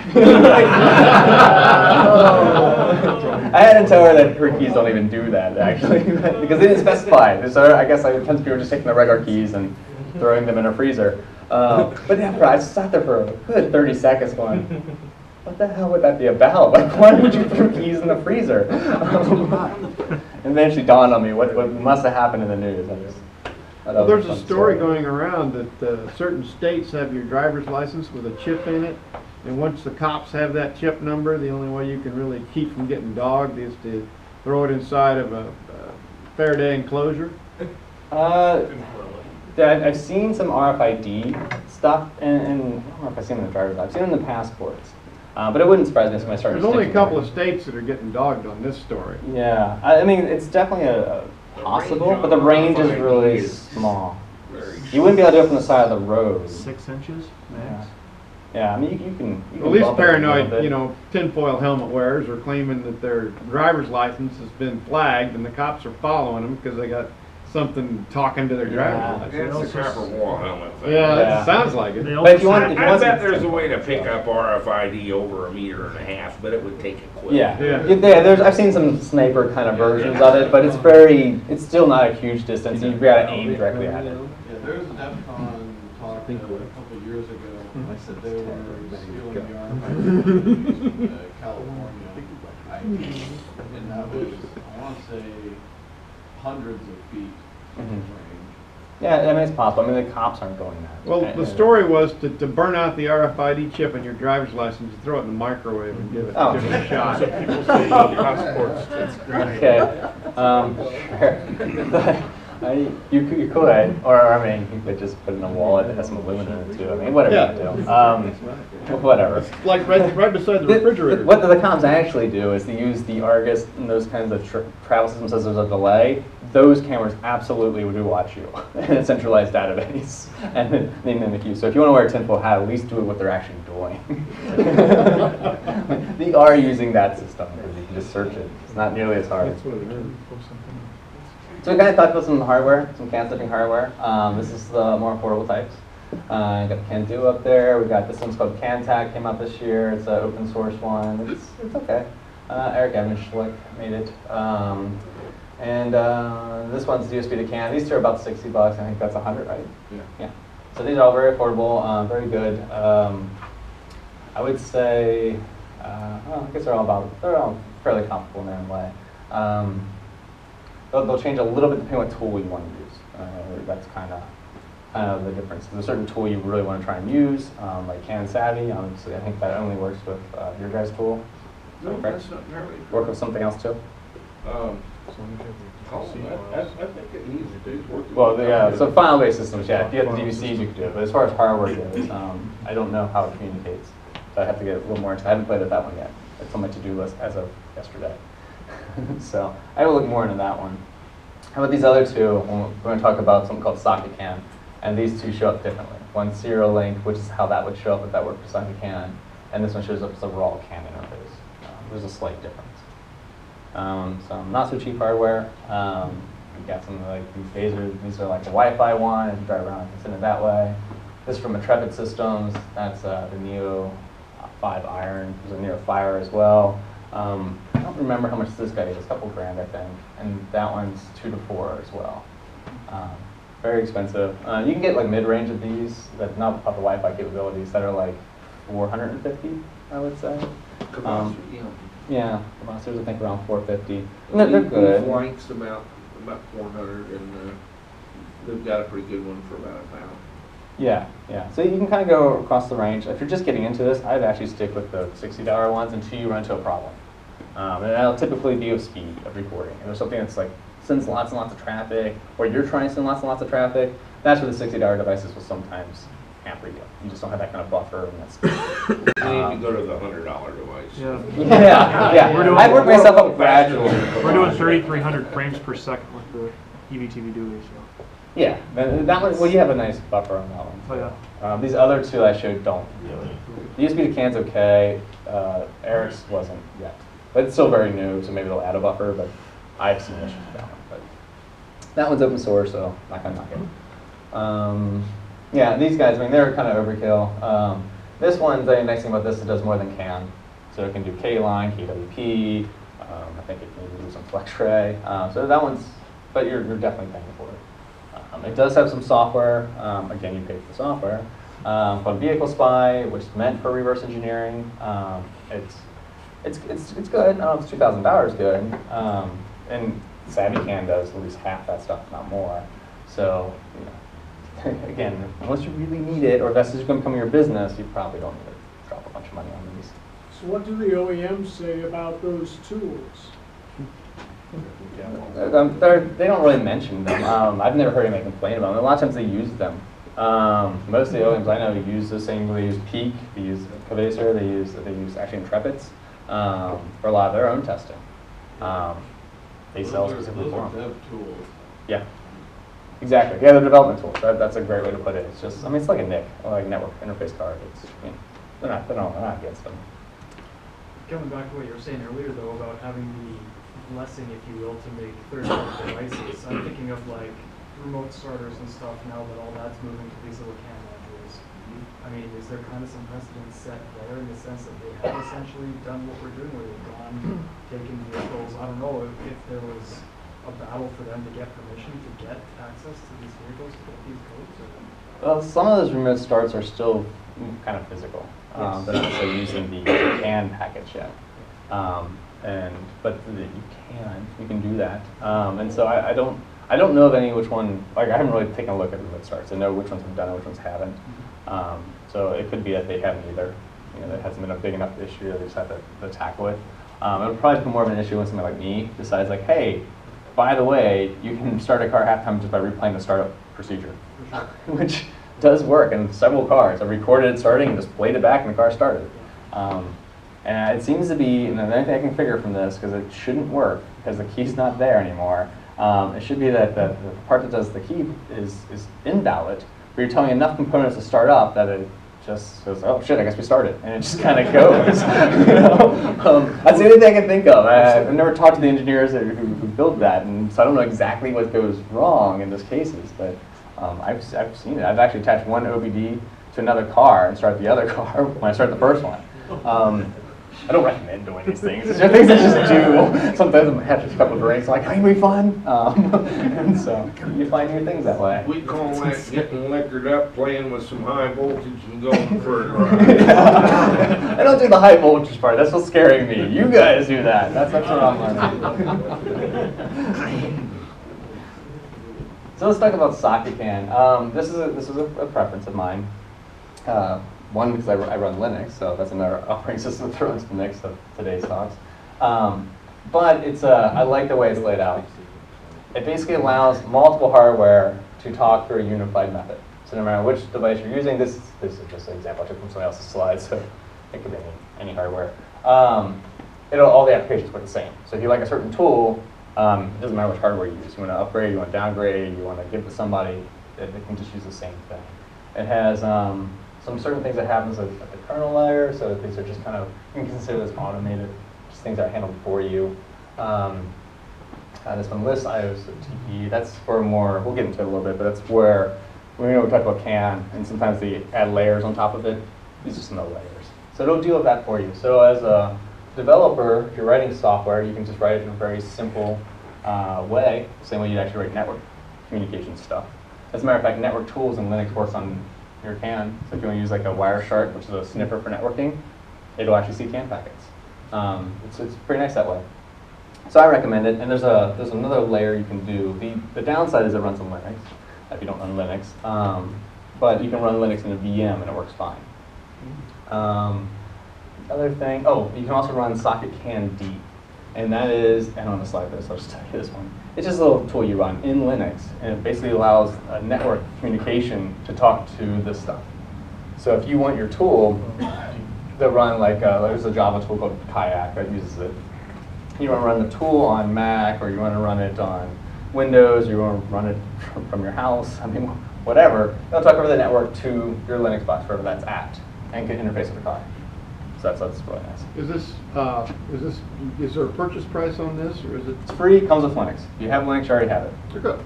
had to tell her that her keys don't even do that, actually, because they didn't specify. So I guess tons of people were just taking the regular keys and throwing them in a freezer. But yeah, I sat there for a good 30 seconds going, what the hell would that be about? Like, why would you throw keys in the freezer? And then she dawned on me what must have happened in the news. Well, there's a story going around that certain states have your driver's license with a chip in it, and once the cops have that chip number, the only way you can really keep from getting dogged is to throw it inside of a Faraday enclosure. I've seen some RFID stuff, and I don't know if I've seen it in the driver's license. I've seen it in the passports, but it wouldn't surprise me if somebody started. There's only a couple of states that are getting dogged on this story. Yeah, I mean, it's definitely a possible, but the range is really small. You wouldn't be able to do it from the side of the road. 6 inches max. Yeah, I mean, you can Well, these bump it a little paranoid, bit. tinfoil helmet wearers are claiming that their driver's license has been flagged and the cops are following them because they got something talking to their driver's license. It's the copper wall helmet thing. Yeah, Yeah. that sounds like it. They But if you also want, if you I want bet some- there's a way to pick up RFID over 1.5 meters, but it would take a quick. Yeah, Yeah. I've seen some sniper kind of versions of it, but it's still not a huge distance. You've got to aim directly at it. Yeah, there was an EVCON talk a couple of years ago. They were stealing the RFID in California. And that was, I want to say, hundreds of feet Mhm. range. Yeah, I mean, it's possible. I mean, the cops aren't going that. Well, the story was to burn out the RFID chip in your driver's license, you throw it in the microwave and give it a shot. people say passports. Okay. You could, or I mean, you could just put it in a wallet that has some aluminum in it too. I mean, whatever you do. Whatever. Like right beside the refrigerator. What the comms actually do is they use the Argus and those kinds of travel systems as there's a delay. Those cameras absolutely do watch you in a centralized database, and then they mimic you. So if you want to wear a tinfoil hat, at least do it what they're actually doing. They are using that system because you can just search it. It's not nearly as hard. So we kind of talked about some hardware, some can sniffing hardware. This is the more affordable types. You got the Can-Do up there. We got this one's called CanTac, came out this year. It's an open source one. It's okay. Eric Evanschlick made it. And this one's USB to CAN. These two are about $60. I think that's 100, right? Yeah. So these are all very affordable, very good. I would say, well, I guess they're all fairly comparable in their own way. They'll change a little bit depending on what tool you want to use. That's kind of the difference. There's a certain tool you really want to try and use, like Can Savvy. Obviously, I think that only works with your guys' tool. No, that's not entirely true. Work with something else too. I think it needs to do work. Well, yeah. So file-based systems, yeah. If you have the DVCs, you can do it. But as far as hardware goes, I don't know how it communicates. So I have to get a little more into. I haven't played with that one yet. It's on my to-do list as of yesterday. So I will look more into that one. How about these other two? We're going to talk about something called socket CAN, and these two show up differently. One serial link, which is how that would show up if that worked for socket CAN, and this one shows up as a raw CAN interface. There's a slight difference. Some not so cheap hardware. We got some like these phasers. These are like the Wi-Fi one. If you drive around, you can send it that way. This is from Intrepid Systems. That's the Neo 5 Iron. There's a Neo Fire as well. I don't remember how much this guy is. A couple grand, I think. And that one's 2 to 4 as well. Very expensive. You can get like mid-range of these that not have the Wi-Fi capabilities that are like 450, I would say. Yeah, the monsters I think around 450. They're good. Flanks about 400, and they've got a pretty good one for about £1,000. Yeah. So you can kind of go across the range. If you're just getting into this, I'd actually stick with the $60 ones until you run into a problem. And that'll typically be with speed of recording. If there's something that's like sends lots and lots of traffic, or you're trying to send lots and lots of traffic, that's where the $60 devices will sometimes hamper you. You just don't have that kind of buffer. And that's You need to go to the $100 device. Yeah. yeah. We're doing- I work myself up gradually. We're doing 3,300 frames per second with the EVTV dually, so. Yeah, that one. Well, you have a nice buffer on that one. Oh, yeah. These other two I showed don't really. The USB to CAN's okay. Eric's wasn't yet, but it's still very new, so maybe they'll add a buffer. But I've seen issues with that one. But that one's open source, so not gonna knock it. Yeah, these guys. I mean, they're kind of overkill. This one, the nice thing about this, it does more than CAN, so it can do K-line, KWP. I think it can do some FlexRay. So that one's, but you're definitely paying for it. It does have some software. Again, you pay for the software. Called Vehicle Spy, which is meant for reverse engineering. It's good. I don't know if it's $2,000 good. And SavvyCAN does at least half that stuff, if not more. So, you know, again, unless you really need it, or if that's just going to become your business, you probably don't need to drop a bunch of money on these. So what do the OEMs say about those tools? They don't really mention them. I've never heard anybody complain about them. A lot of times they use them. Most of the OEMs I know use the same. They use Peak, they use Cavaser, they use actually Intrepids for a lot of their own testing. They sell specifically for them. Those are dev tools. Yeah, exactly. Yeah, the development tools. That's a great way to put it. It's just, I mean, it's like a NIC, or like network interface card. It's, you know, they're not against them. Coming back to what you were saying earlier, though, about having the blessing, if you will, to make third-party devices, I'm thinking of like remote starters and stuff now that all that's moving to these little CAN modules. I mean, is there kind of some precedent set there in the sense that they have essentially done what we're doing, where they've gone, taken vehicles? I don't know if there was a battle for them to get permission to get access to these vehicles, to get these codes? Or? Well, some of those remote starts are still kind of physical. Yes. They're not necessarily using the CAN package yet. But you can do that. And so I don't know of any which one, like I haven't really taken a look at remote starts. I know which ones have done it, which ones haven't. So it could be that they haven't either. You know, that hasn't been a big enough issue that they just have to tackle it. It'll probably be more of an issue when somebody like me decides like, hey, by the way, you can start a car half-time just by replaying the startup procedure, which does work in several cars. I recorded it starting and just played it back and the car started. And it seems to be, and the only thing I can figure from this, because it shouldn't work, because the key's not there anymore, it should be that the part that does the key is invalid, but you're telling enough components to start up that it just says, oh shit, I guess we started, and it just kind of goes. You know? That's the only thing I can think of. I've never talked to the engineers who build that, and so I don't know exactly what goes wrong in those cases, but I've seen it. I've actually attached one OBD to another car and started the other car when I started the first one. I don't recommend doing these things. They're things I just do. Sometimes I have just a couple of drinks, like, hey, we fun? And so you find new things that way. We call that getting liquored up, playing with some high voltage and going for a I don't do the high voltage part. That's what's scaring me. You guys do that. That's what I'm learning. So let's talk about socket CAN. This is a preference of mine. One, because I run Linux, so that's another operating system that throws into the mix of today's talks. But it's I like the way it's laid out. It basically allows multiple hardware to talk through a unified method. So no matter which device you're using, this is just an example I took from somebody else's slides, so it could be any hardware. All the applications work the same. So if you like a certain tool, it doesn't matter which hardware you use. You want to upgrade, you want to downgrade, you want to give to somebody, they can just use the same thing. It has some certain things that happens at the kernel layer, so these are just kind of, you can consider this automated, just things that are handled for you. This one lists IOs to TP. That's for more, we'll get into it a little bit, but that's where, we talk about CAN, and sometimes they add layers on top of it. These are some of the layers. So it'll deal with that for you. So as a developer, if you're writing software, you can just write it in a very simple way, same way you'd actually write network communication stuff. As a matter of fact, network tools in Linux works on your CAN. So if you want to use like a Wireshark, which is a sniffer for networking, it'll actually see CAN packets. It's pretty nice that way. So I recommend it. And there's another layer you can do. The downside is it runs on Linux, if you don't run Linux. But you can run Linux in a VM and it works fine. Other thing, you can also run socket CAN D. And that is, and on the slide this, I'll just tell you this one. It's just a little tool you run in Linux, and it basically allows a network communication to talk to this stuff. So if you want your tool to run like, there's a Java tool called Kayak that uses it. You want to run the tool on Mac, or you want to run it on Windows, or you want to run it from your house, I mean, whatever. It'll talk over the network to your Linux box, wherever that's at, and can interface with the car. So that's really nice. Is there a purchase price on this, or is it? It's free, comes with Linux. If you have Linux, you already have it. You're good.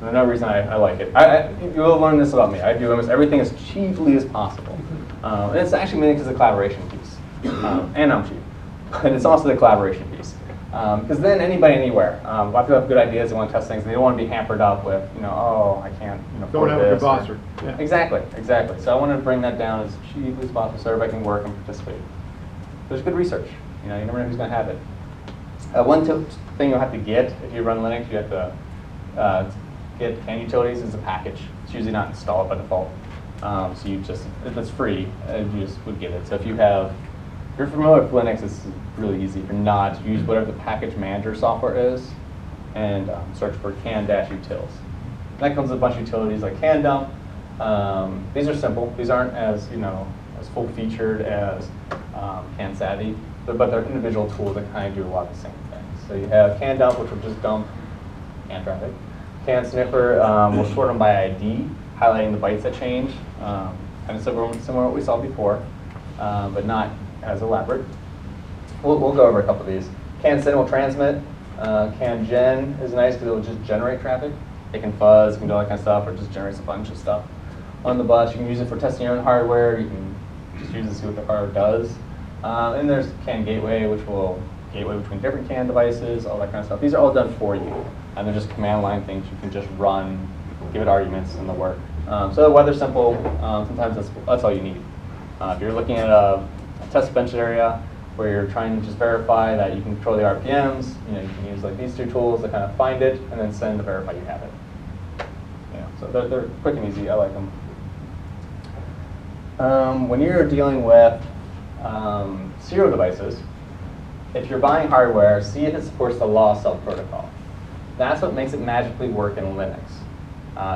There's no reason I like it. You will learn this about me. I do almost everything as cheaply as possible. And it's actually mainly because of the collaboration piece. And I'm cheap. But it's also the collaboration piece. Because then anybody anywhere, a lot of people have good ideas, they want to test things, they don't want to be hampered up with, oh, I can't Don't afford have a this. kibosser. Yeah. Exactly. So I wanted to bring that down as cheaply as possible so everybody can work and participate. There's good research. You never know who's going to have it. One thing you'll have to get if you run Linux, you have to get CAN utilities as a package. It's usually not installed by default. So you just, if it's free, you just would get it. So if you're familiar with Linux, it's really easy. If you're not, use whatever the package manager software is and search for CAN-utils. That comes with a bunch of utilities like CAN-dump. These are simple. These aren't as full-featured as CAN-savvy, but they're individual tools that kind of do a lot of the same things. So you have CAN-dump, which will just dump CAN traffic. CAN-sniffer will sort them by ID, highlighting the bytes that change. Kind of similar to what we saw before, but not as elaborate. We'll go over a couple of these. CAN-send will transmit. CAN-gen is nice because it will just generate traffic. It can fuzz, it can do all that kind of stuff, or it just generates a bunch of stuff on the bus. You can use it for testing your own hardware. You can just use it to see what the hardware does. And there's CAN-gateway, which will gateway between different CAN devices, all that kind of stuff. These are all done for you. And they're just command line things you can just run, give it arguments, and they'll work. So whether simple, sometimes that's all you need. If you're looking at a test bench area where you're trying to just verify that you can control the RPMs, you can use like these two tools to kind of find it and then send to verify you have it. So they're quick and easy. I like them. When you're dealing with serial devices, if you're buying hardware, see if it supports the law cell protocol. That's what makes it magically work in Linux.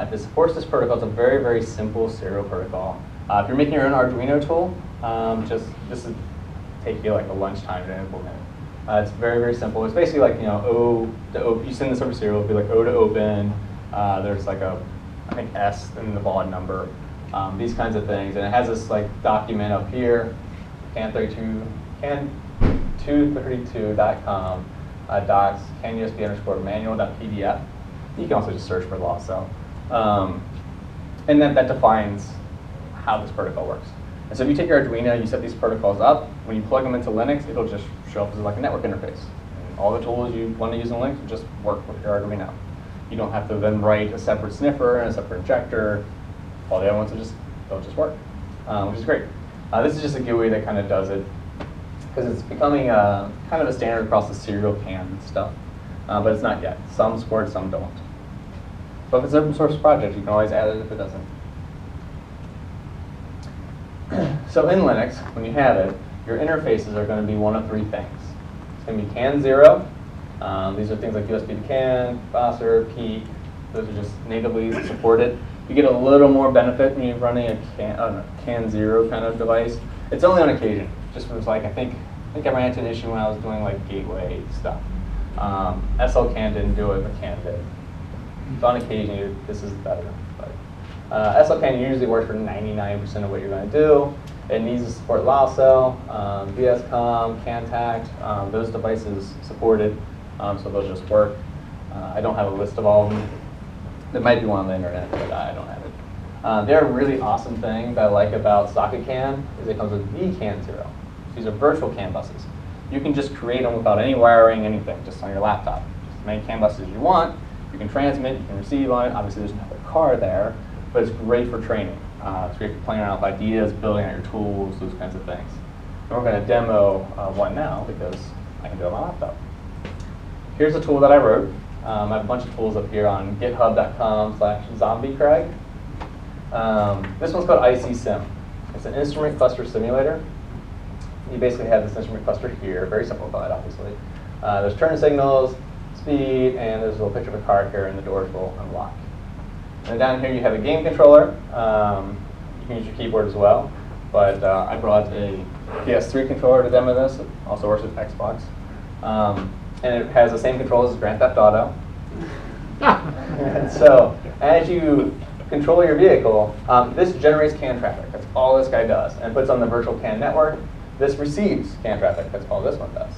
If it supports this protocol, it's a very, very simple serial protocol. If you're making your own Arduino tool, this would take you like a lunchtime to implement. It's very, very simple. It's basically like, O to open. You send this over serial, it'll be like O to open. There's like I think S and the baud number. These kinds of things. And it has this like document up here, can232.com, docs, can_USB_manual.pdf. You can also just search for law cell. And then that defines how this protocol works. And so if you take your Arduino, you set these protocols up, when you plug them into Linux, it'll just show up as like a network interface. And all the tools you want to use in Linux will just work with your Arduino. You don't have to then write a separate sniffer and a separate injector. All the other ones they'll just work, which is great. This is just a GUI that kind of does it, because it's becoming kind of a standard across the serial CAN stuff, but it's not yet. Some support, some don't. But if it's an open source project, you can always add it if it doesn't. So in Linux, when you have it, your interfaces are going to be one of three things. It's going to be CAN0. These are things like USB to CAN, Bosser, Peak. Those are just natively supported. You get a little more benefit when you're running a CAN0 kind of device. It's only on occasion. Just was like I think I ran into an issue when I was doing like gateway stuff. SLCAN didn't do it, but CAN did. So on occasion, this is better. But SLCAN usually works for 99% of what you're going to do. It needs to support LACell, VSCOM, CANTACT. Those devices support it, so they'll just work. I don't have a list of all of them. There might be one on the internet, but I don't have it. The other really awesome thing that I like about Socket CAN is it comes with EVCON0. These are virtual CAN buses. You can just create them without any wiring, anything, just on your laptop. Just as many CAN buses as you want. You can transmit, you can receive on it. Obviously, there's no car there, but it's great for training. It's great for playing around with ideas, building out your tools, those kinds of things. And we're going to demo one now because I can do it on my laptop. Here's a tool that I wrote. I have a bunch of tools up here on github.com/zombiecrag. This one's called ICSIM. It's an instrument cluster simulator. You basically have this instrument cluster here, very simplified, obviously. There's turn signals, speed, and there's a little picture of a car here, and the doors will unlock. And down here you have a game controller. You can use your keyboard as well, but I brought a PS3 controller to demo this. It also works with Xbox. And it has the same controls as Grand Theft Auto. And so as you control your vehicle, this generates CAN traffic. That's all this guy does. And puts on the virtual CAN network. This receives CAN traffic. That's all this one does.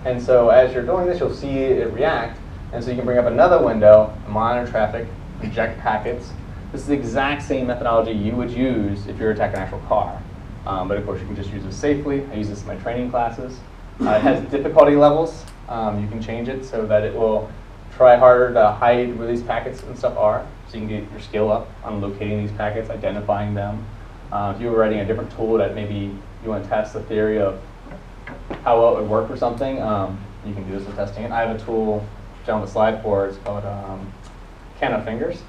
And so as you're doing this, you'll see it react. And so you can bring up another window, monitor traffic, inject packets. This is the exact same methodology you would use if you're attacking an actual car. But of course, you can just use this safely. I use this in my training classes. It has difficulty levels. You can change it so that it will try harder to hide where these packets and stuff are. So you can get your skill up on locating these packets, identifying them. If you were writing a different tool that maybe you want to test the theory of how well it would work for something, you can do this with testing it. I have a tool on the slide for. It's called Can of Fingers,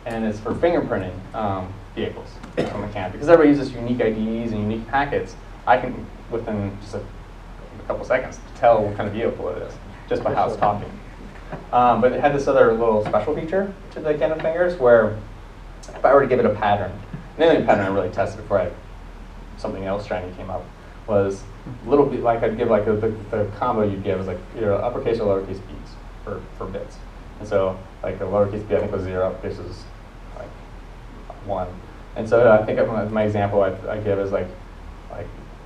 and it's for fingerprinting vehicles from the can. Because everybody uses unique IDs and unique packets, I can, within just a couple seconds, tell what kind of vehicle it is, just by how it's talking. But it had this other little special feature to the Can of Fingers, where if I were to give it a pattern, and the only pattern I really tested before something else shiny came up, was a little bit like I'd give like the combo you'd give is like either uppercase or lowercase b's for bits. And so like the lowercase b I think was 0, uppercase is like 1. And so I think my example I give is like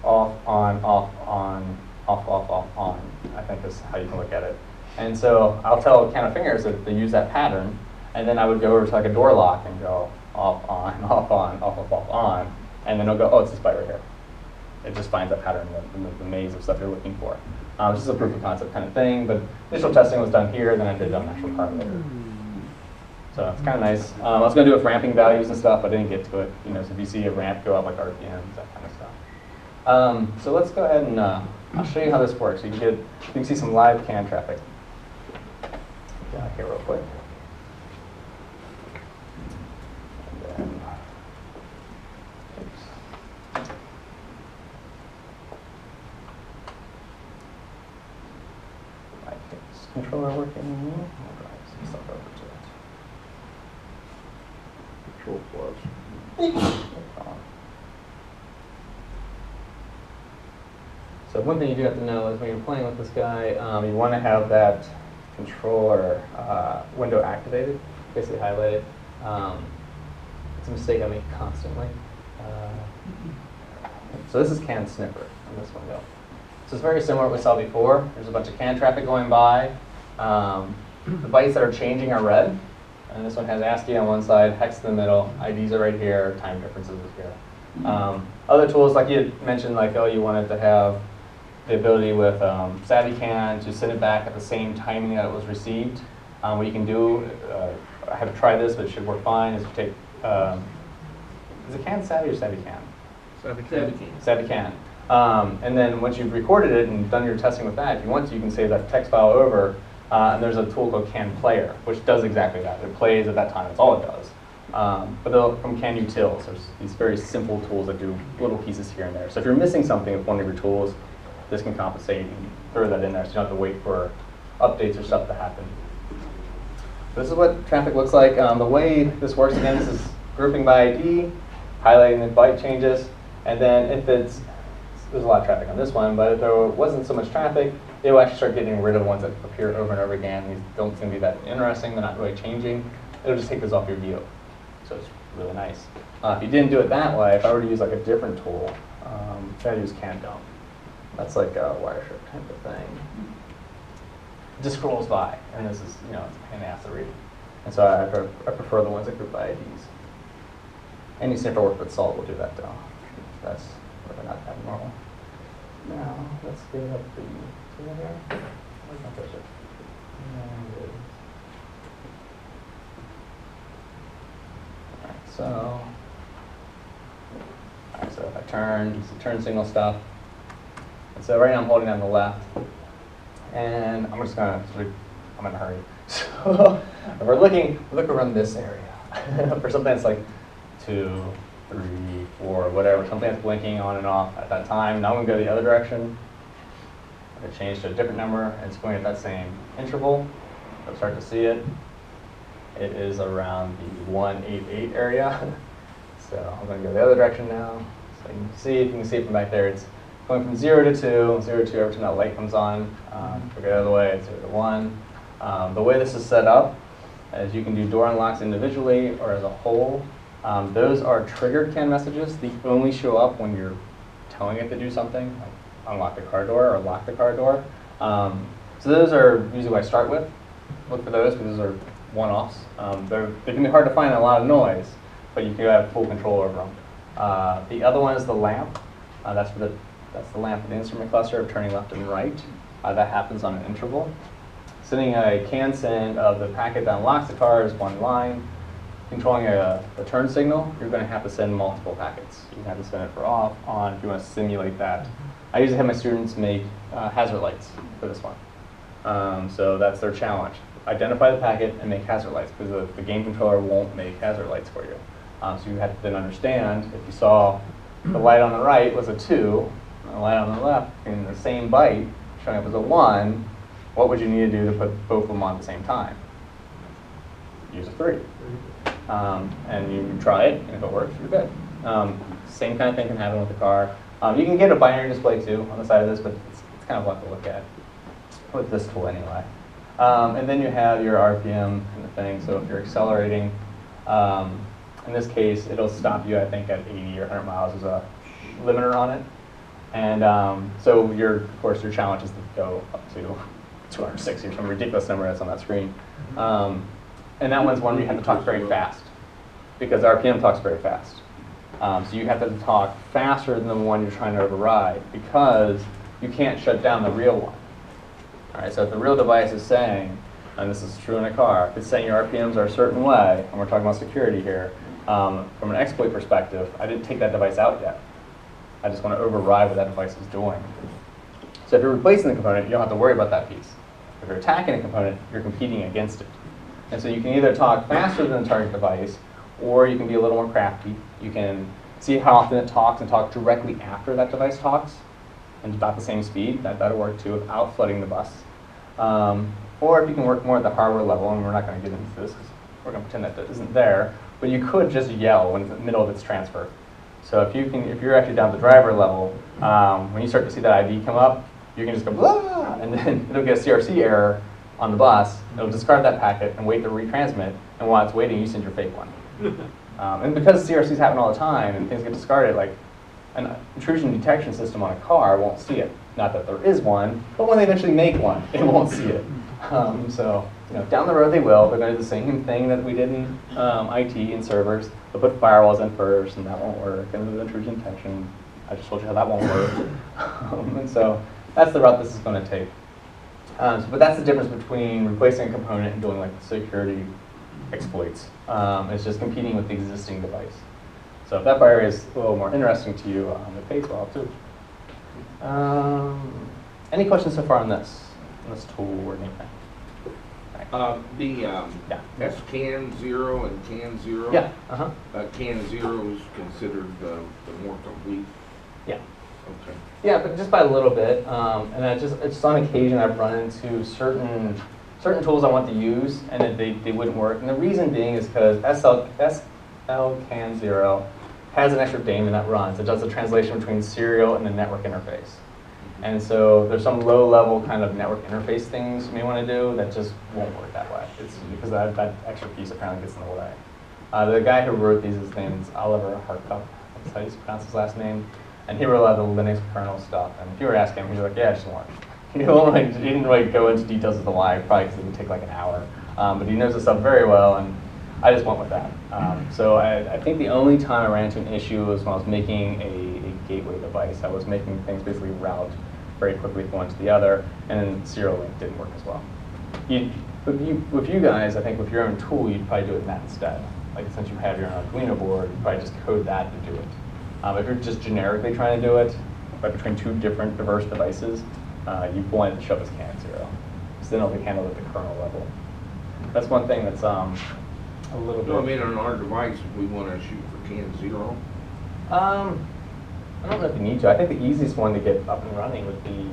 off, on, off, on, off, off, off, on, I think is how you can look at it. And so I'll tell Can of Fingers that they use that pattern, and then I would go over to like a door lock and go off, on, off, on, off, off, off, on, and then it'll go, oh, it's this byte right here. It just finds that pattern in the maze of stuff you're looking for. This is a proof of concept kind of thing, but initial testing was done here, then I did it on an actual car later. So it's kind of nice. I was going to do it with ramping values and stuff, but I didn't get to it. You know, so if you see a ramp go up like RPMs, that kind of stuff. So let's go ahead and I'll show you how this works. You can see some live CAN traffic. Down here real quick. And then, controller working? I'll drive some stuff over to it. Control plus. So one thing you do have to know is when you're playing with this guy, you want to have that controller window activated, basically highlighted. It's a mistake I make constantly. So this is CAN sniffer on this window. So it's very similar to what we saw before. There's a bunch of CAN traffic going by. The bytes that are changing are red. And this one has ASCII on one side, hex in the middle, IDs are right here, time differences is here. Other tools, like you had mentioned, like, oh, you wanted to have the ability with savvyCAN to send it back at the same timing that it was received. What you can do, I haven't tried this, but it should work fine, is you take, is it CAN Savvy or savvyCAN? savvyCAN. And then once you've recorded it and done your testing with that, if you want to, you can save that text file over. And there's a tool called CAN Player, which does exactly that. It plays at that time. That's all it does. But from CAN Utils, there's these very simple tools that do little pieces here and there. So if you're missing something with one of your tools, this can compensate and throw that in there so you don't have to wait for updates or stuff to happen. This is what traffic looks like. The way this works, again, this is grouping by ID, highlighting the byte changes, and then if there's a lot of traffic on this one, but if there wasn't so much traffic, they will actually start getting rid of ones that appear over and over again. These don't seem to be that interesting. They're not really changing. It'll just take this off your view. So it's really nice. If you didn't do it that way, if I were to use like a different tool, I'd use CAN Dump. That's like a Wireshark type of thing. It just scrolls by, and this is, you know, it's a pain in the ass to read. And so I prefer the ones that group by IDs. Any sniffer work with salt will do that though. That's really not abnormal. Now, let's get up the tool here. Where's my cursor? And so if I turn, it's the turn signal stuff. And so right now I'm holding on the left. And I'm just gonna, I'm in a hurry. So if we're looking, look around this area for something that's like 2, 3, 4, whatever, something that's blinking on and off at that time. Now I'm gonna go the other direction. It changed to a different number, and it's going at that same interval. You'll start to see it. It is around the 188 area. So I'm going to go the other direction now. So you can see, if you can see it from back there, it's going from 0 to 2, 0 to 2 every time that light comes on. If we go the other way, it's 0 to 1. The way this is set up is you can do door unlocks individually or as a whole. Those are triggered CAN messages. They only show up when you're telling it to do something, like unlock the car door or lock the car door. So those are usually what I start with. Look for those because those are one-offs. They can be hard to find in a lot of noise, but you can have full control over them. The other one is the lamp. That's the lamp of the instrument cluster of turning left and right. That happens on an interval. Sending a CAN send of the packet that unlocks the car is one line. Controlling a turn signal, you're going to have to send multiple packets. You have to send it for off, on, if you want to simulate that. I usually have my students make hazard lights for this one. So that's their challenge. Identify the packet and make hazard lights, because the game controller won't make hazard lights for you. So you have to then understand, if you saw the light on the right was a 2, and the light on the left in the same byte showing up as a 1, what would you need to do to put both of them on at the same time? Use a 3. And you try it, and if it works, you're good. Same kind of thing can happen with the car. You can get a binary display too on the side of this, but it's kind of what to look at with this tool anyway. And then you have your RPM and the thing. So if you're accelerating, in this case, it'll stop you, I think, at 80 or 100 miles. There's a limiter on it. And so of course, your challenge is to go up to 260 or some ridiculous number that's on that screen. And that one's one where you have to talk very fast, because RPM talks very fast. So you have to talk faster than the one you're trying to override, because you can't shut down the real one. All right, so if the real device is saying, and this is true in a car, if it's saying your RPMs are a certain way, and we're talking about security here, from an exploit perspective, I didn't take that device out yet. I just want to override what that device is doing. So if you're replacing the component, you don't have to worry about that piece. If you're attacking a component, you're competing against it. And so you can either talk faster than the target device, or you can be a little more crafty. You can see how often it talks and talk directly after that device talks, and about the same speed. That'll work too, without flooding the bus. Or if you can work more at the hardware level, and we're not going to get into this because we're going to pretend that isn't there, but you could just yell when it's in the middle of its transfer. So if you're actually down at the driver level, when you start to see that ID come up, you can just go blah, and then it'll get a CRC error on the bus. It'll discard that packet and wait to retransmit, and while it's waiting, you send your fake one. And because CRCs happen all the time and things get discarded, like an intrusion detection system on a car won't see it. Not that there is one, but when they eventually make one, it won't see it. So down the road they will. They're going to do the same thing that we did in IT and servers. They'll put firewalls in first, and that won't work. And the intrusion detection, I just told you how that won't work. And so that's the route this is going to take. But that's the difference between replacing a component and doing like security exploits. It's just competing with the existing device. So if that area is a little more interesting to you, it pays well too. Any questions so far on this tool or anything? CAN 0 and CAN 0. Yeah. CAN 0 is considered the more complete. Yeah. Okay. Yeah, but just by a little bit. And it's just on occasion I've run into certain tools I want to use, and that they wouldn't work. And the reason being is because SLCAN 0 has an extra daemon that runs. It does the translation between serial and the network interface. And so there's some low-level kind of network interface things you may want to do that just won't work that way. It's because that extra piece apparently gets in the way. The guy who wrote these, his name is Oliver Harkup. That's how you pronounce his last name. And he wrote a lot of the Linux kernel stuff. And if you were asking him, he's like, yeah, just one. He didn't really go into details of the why, probably because it would take like an hour. But he knows the stuff very well, and I just went with that. So I think the only time I ran into an issue was when I was making a gateway device. I was making things basically route very quickly from one to the other, and then serial link didn't work as well. With you guys, I think with your own tool, you'd probably do it in that instead. Like since you have your own Arduino board, you'd probably just code that to do it. If you're just generically trying to do it, like between two different diverse devices, you want it to show up as CAN 0. So then it'll be handled at the kernel level. That's one thing that's a little bit. So I mean, on our device, we want to shoot for CAN 0. I don't know if you need to. I think the easiest one to get up and running would be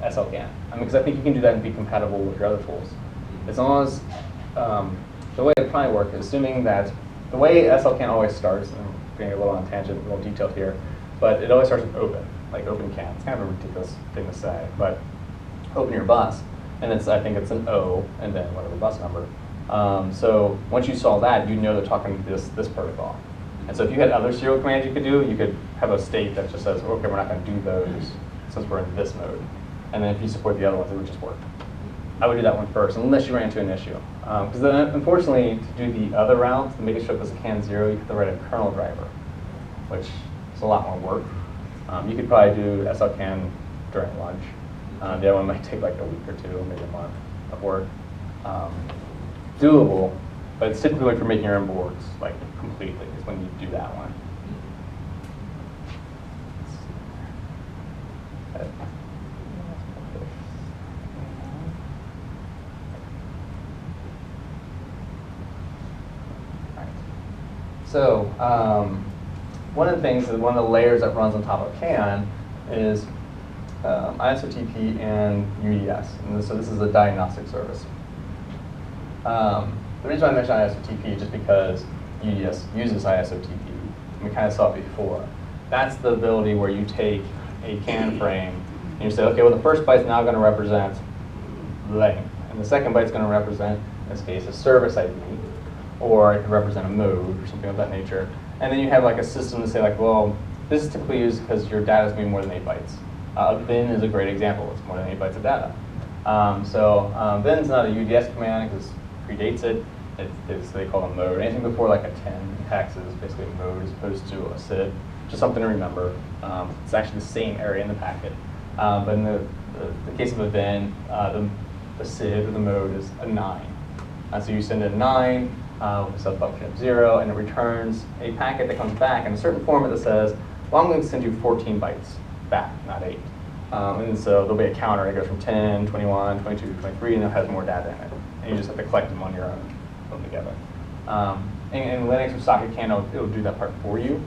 SLCAN. Because I think you can do that and be compatible with your other tools. As long as, the way it probably works, assuming that the way SLCAN always starts, and I'm getting a little on a tangent, a little detailed here, but it always starts with open, like OpenCAN. It's kind of a ridiculous thing to say, but open your bus, and I think it's an O, and then whatever bus number. So once you saw that, you know they're talking to this protocol. And so if you had other serial commands you could do, you could have a state that just says, okay, we're not going to do those since we're in this mode. And then if you support the other ones, it would just work. I would do that one first, unless you ran into an issue. Because then, unfortunately, to do the other route, to make it show up as a CAN 0, you have to write a kernel driver, which is a lot more work. You could probably do SLCAN during lunch. The other one might take like a week or two, maybe a month of work. Doable, but it's typically like for making your own boards, like completely, is when you do that one. So one of the things, one of the layers that runs on top of CAN is ISOTP and UDS. And so this is a diagnostic service. The reason why I mentioned ISOTP is just because UDS uses ISOTP. We kind of saw it before. That's the ability where you take a CAN frame and you say, okay, well the first byte's now going to represent length, and the second byte's going to represent, in this case, a service ID, or it could represent a mode or something of that nature. And then you have like a system to say like, well, this is typically used because your data is going to be more than 8 bytes. A bin is a great example. It's more than 8 bytes of data. Bin is not a UDS command because it predates it. It's they call a mode. Anything before like a 10 hex is basically a mode as opposed to a SID. Just something to remember. It's actually the same area in the packet. But in the case of a bin, the SID or the mode is a 9. So you send a 9 with a subfunction of 0, and it returns a packet that comes back in a certain format that says, well, I'm going to send you 14 bytes back, not 8. And so there'll be a counter that goes from 10, 21, 22, 23, and it has more data in it. And you just have to collect them on your own, put them together. In Linux with Socket CAN, it'll do that part for you.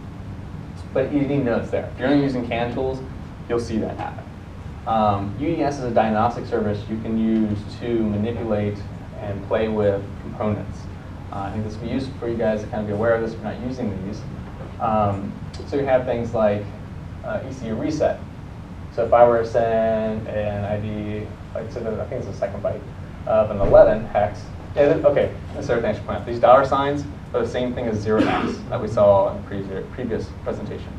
But you need to know it's there. If you're only using CAN tools, you'll see that happen. UDS is a diagnostic service you can use to manipulate and play with components. I think this will be useful for you guys to kind of be aware of this if you're not using these. So you have things like ECU reset. So if I were to send an ID, like so I think it's the second byte of an 11 hex. Yeah, okay, that's everything I should point out. These dollar signs are the same thing as 0x that we saw in the previous presentation.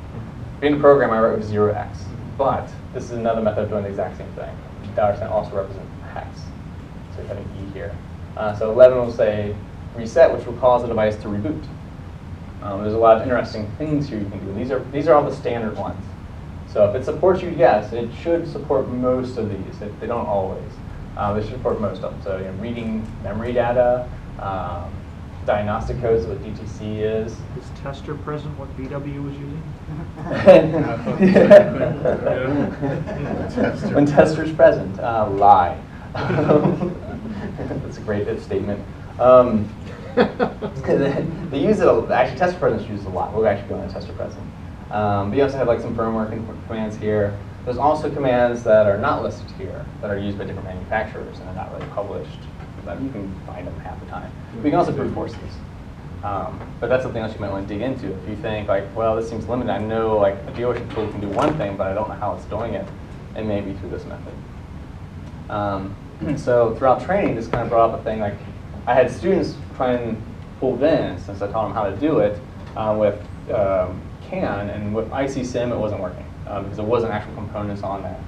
In the program, I wrote with 0x, but this is another method of doing the exact same thing. Dollar sign also represents hex, so you have an E here. So 11 will say reset, which will cause the device to reboot. There's a lot of interesting things here you can do. These are all the standard ones. So if it supports UDS, it should support most of these. They don't always. They should support most of them. So reading memory data, diagnostic codes, what DTC is. Is tester present what BW was using? When tester's present, lie. That's a great if statement. They use it, actually tester present is used a lot. We'll actually go into tester present. But you also have like some firmware commands here. There's also commands that are not listed here that are used by different manufacturers and are not really published. But you can find them half the time. We can also brute force these. But that's something else you might want to dig into. If you think like, well, this seems limited. I know like a dealership tool can do one thing, but I don't know how it's doing it. It may be through this method. So throughout training, this kind of brought up a thing like, I had students try and pull VIN, since I taught them how to do it, with CAN, and with ICSIM it wasn't working, because there wasn't actual components on there.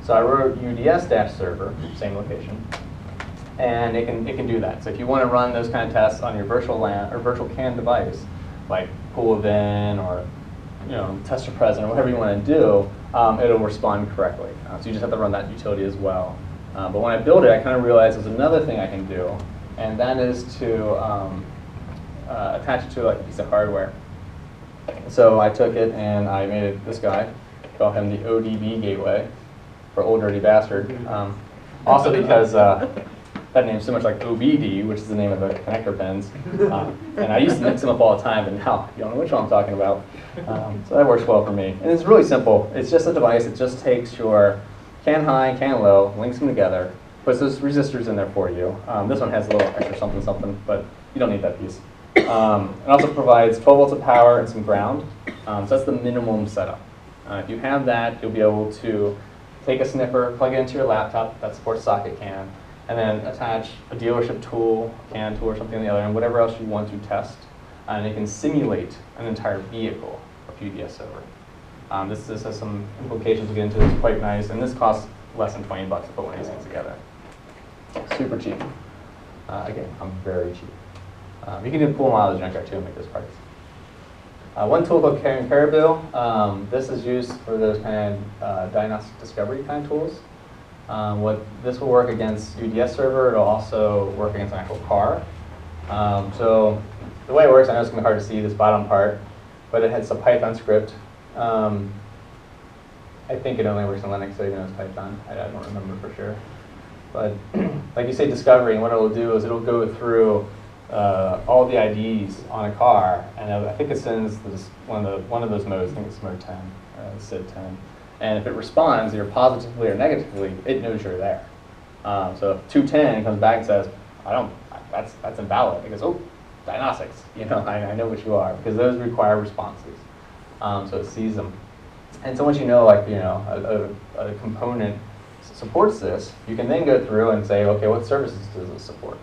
So I wrote UDS-server, same location, and it can do that. So if you want to run those kind of tests on your virtual LAN or virtual CAN device, like pull a VIN or tester present or whatever you want to do, it'll respond correctly. So you just have to run that utility as well. But when I built it, I kind of realized there's another thing I can do, and that is to attach it to like a piece of hardware. So I took it and I made it this guy, call him the ODB gateway, for Old Dirty Bastard. Also because that name's so much like OBD, which is the name of the connector pins. And I used to mix them up all the time, but now you don't know which one I'm talking about. So that works well for me. And it's really simple. It's just a device. It just takes your can high, can low, links them together, puts those resistors in there for you. This one has a little extra something something, but you don't need that piece. It also provides 12 volts of power and some ground. So that's the minimum setup. If you have that, you'll be able to take a sniffer, plug it into your laptop that supports socket can, and then attach a dealership tool, CAN tool or something on the other end, whatever else you want to test. And it can simulate an entire vehicle or PDS server. This has some implications to get into. It's quite nice, and this costs less than 20 bucks to put one of these things together. Super cheap. Again, I'm very cheap. You can pull them out of the junkyard too and make those parts. One tool called Caribou. This is used for those kind of diagnostic discovery kind of tools. This will work against UDS server. It'll also work against an actual car. So the way it works, I know it's going to be hard to see this bottom part, but it has a Python script. I think it only works in Linux, so you know it's Python. I don't remember for sure. But like you say, discovery, and what it'll do is it'll go through all the IDs on a car, and I think it sends this, one of those modes. I think it's mode 10, SID 10. And if it responds either positively or negatively, it knows you're there. So if 210 comes back and says, that's invalid, it goes, oh, diagnostics, I know what you are, because those require responses. So it sees them. And so once you know, a component supports this, you can then go through and say, okay, what services does it support?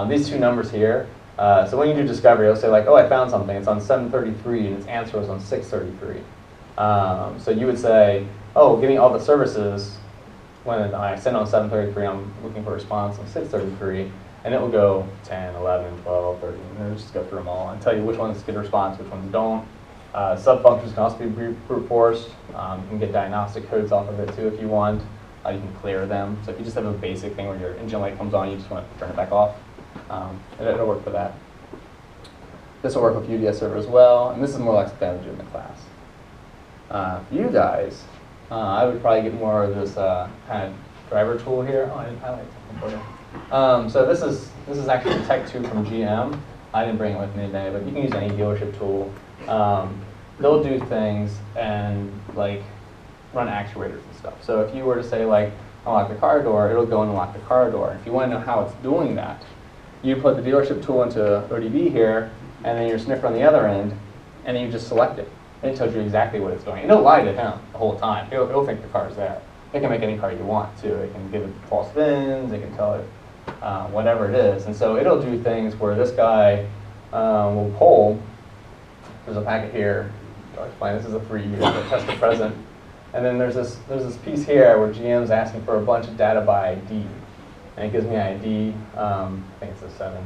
These two numbers here, so when you do discovery, it'll say like, oh, I found something, it's on 733, and its answer was on 633. So you would say, oh, give me all the services. When I send on 733, I'm looking for a response on 633, and it will go 10, 11, 12, 13, and it'll just go through them all and tell you which ones get a response, which ones don't. Sub-functions can also be brute forced. You can get diagnostic codes off of it too if you want. You can clear them. So if you just have a basic thing where your engine light comes on, you just want to turn it back off. It'll work for that. This will work with UDS server as well, and this is more like something I would do in the class. You guys, I would probably get more of this kind of driver tool here. Oh, I like it. So this is actually Tech 2 from GM. I didn't bring it with me today, but you can use any dealership tool. They'll do things and like run actuators and stuff. So if you were to say like unlock the car door, it'll go and unlock the car door. If you want to know how it's doing that, you put the dealership tool into ODB here, and then your sniffer on the other end, and then you just select it. And it tells you exactly what it's doing. And it'll lie to him the whole time. It'll think the car's there. It can make any car you want too. It can give it false VINs. It can tell it whatever it is. And so it'll do things where this guy will pull. There's a packet here. I'll explain. This is a free test the present. And then there's this piece here where GM's asking for a bunch of data by ID. And it gives me ID. I think it's a 7.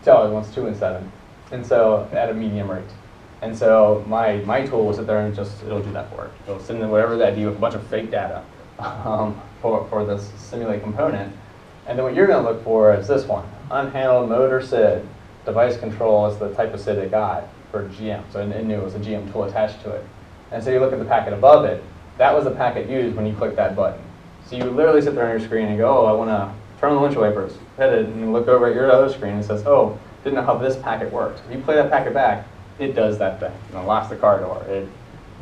So it wants 2 and 7. And so at a medium rate. And so my tool will sit there and it'll do that for it. It'll send in whatever the ID with a bunch of fake data for this simulate component. And then what you're going to look for is this one, unhandled motor SID. Device control is the type of SID it got for GM. So it knew it was a GM tool attached to it. And so you look at the packet above it. That was the packet used when you click that button. So you literally sit there on your screen and go, oh, I want to turn on the windshield wipers, hit it, and you look over at your other screen and it says, oh, didn't know how this packet worked. If you play that packet back, it does that thing. It locks the car door. It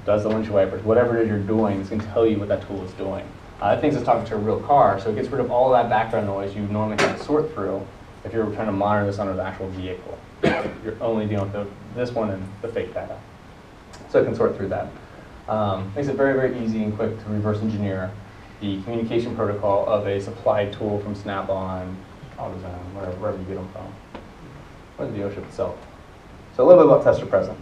does the windshield wipers. Whatever it is you're doing, it's going to tell you what that tool is doing. It thinks it's talking to a real car, so it gets rid of all that background noise you normally have to sort through if you're trying to monitor this under the actual vehicle. You're only dealing with this one and the fake data. So it can sort through that. Makes it very, very easy and quick to reverse engineer the communication protocol of a supplied tool from Snap-on, AutoZone, wherever you get them from, or the dealership itself. So a little bit about tester present.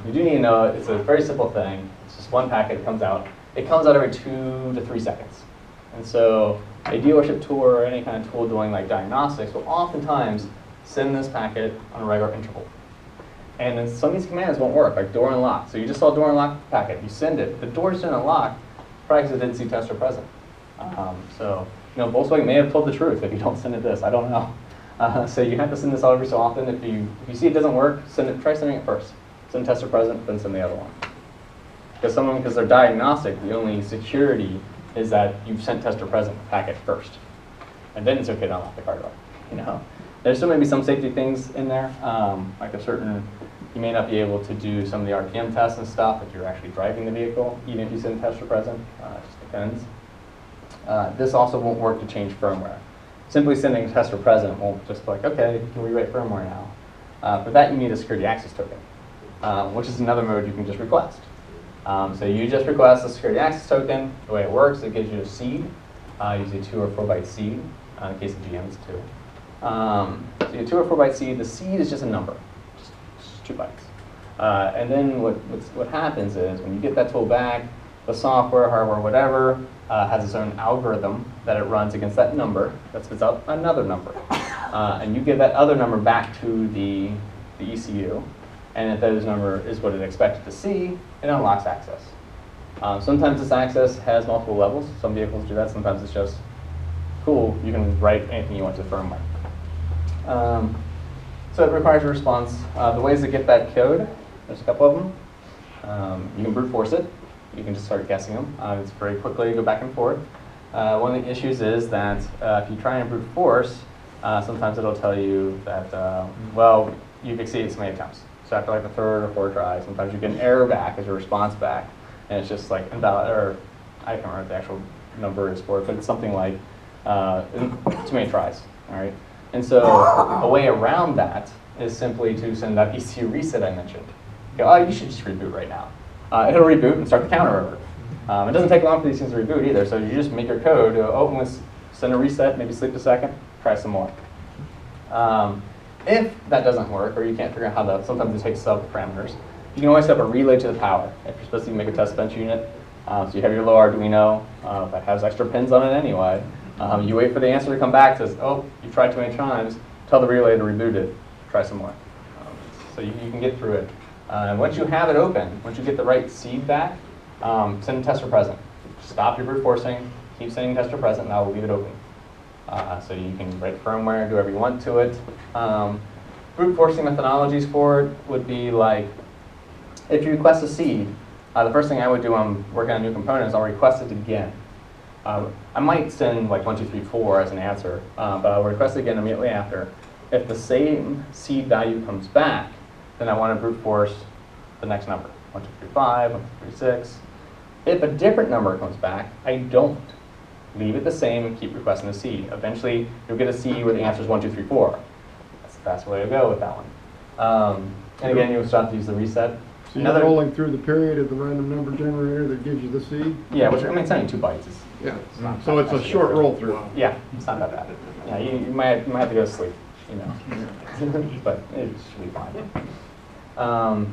You do need to know it's a very simple thing. It's just one packet that comes out. It comes out every 2 to 3 seconds. And so a dealership tool or any kind of tool doing like diagnostics will oftentimes send this packet on a regular interval. And then some of these commands won't work, like door unlock. So you just saw door unlock packet. You send it. The door's didn't unlock, probably because it didn't see tester present. So Volkswagen may have told the truth if you don't send it this. I don't know. So you have to send this out every so often. If you see it doesn't work, try sending it first. Send tester present, then send the other one. Because they're diagnostic, the only security is that you've sent tester present packet first, and then it's okay to unlock the car door. There's still maybe some safety things in there, like you may not be able to do some of the RPM tests and stuff if you're actually driving the vehicle, even if you send tester present. It just depends. This also won't work to change firmware. Simply sending a tester present won't just be like, okay, you can rewrite firmware now. For that, you need a security access token, which is another mode you can just request. So you just request a security access token. The way it works, it gives you a seed, usually 2 or 4 byte seed. In the case of GM, it's 2. So you have 2 or 4 byte seed. The seed is just a number, just 2 bytes. And then what happens is when you get that tool back, the software, hardware, whatever, has its own algorithm that it runs against that number that spits out another number. And you give that other number back to the ECU. And if that number is what it expected to see, it unlocks access. Sometimes this access has multiple levels. Some vehicles do that. Sometimes it's just, cool, you can write anything you want to the firmware. So it requires a response. The ways to get that code, there's a couple of them. You can brute force it. You can just start guessing them. It's very quickly go back and forth. One of the issues is that if you try and brute force, sometimes it'll tell you that, well, you've exceeded so many attempts. So after like the 3rd or 4th try, sometimes you get an error back as a response back, and it's just like invalid, or I can't remember what the actual number is for it, but it's something like too many tries, all right? And so a way around that is simply to send that ECU reset I mentioned. Go, oh, you should just reboot right now. It'll reboot and start the counter over. It doesn't take long for these things to reboot either, so you just make your code, open this, send a reset, maybe sleep a second, try some more. If that doesn't work, or you can't figure out how to, sometimes it takes sub-parameters, you can always set up a relay to the power. If you're supposed to make a test bench unit, so you have your little Arduino that has extra pins on it anyway. You wait for the answer to come back, says, oh, you tried too many times, tell the relay to reboot it, try some more. So you can get through it. And once you have it open, once you get the right seed back, send tester present. Stop your brute forcing, keep sending tester present, and I will leave it open. So you can write firmware, do whatever you want to it. Brute forcing methodologies for it would be like, if you request a seed, the first thing I would do when I'm working on new components, I'll request it again. I might send like 1, 2, 3, 4 as an answer, but I'll request it again immediately after. If the same seed value comes back, then I want to brute force the next number, 1, 2, 3, 5, 1, 2, 3, 6. If a different number comes back, I don't. Leave it the same and keep requesting the seed. Eventually, you'll get a seed where the answer is 1, 2, 3, 4. That's the fast way to go with that one. And again, you'll start to use the reset. So you're rolling through the period of the random number generator that gives you the seed? Yeah, which I mean, it's only 2 bytes. Yeah. So it's a short roll through. Yeah, it's not that bad. Yeah, you might have to go to sleep, you know, but it should be fine.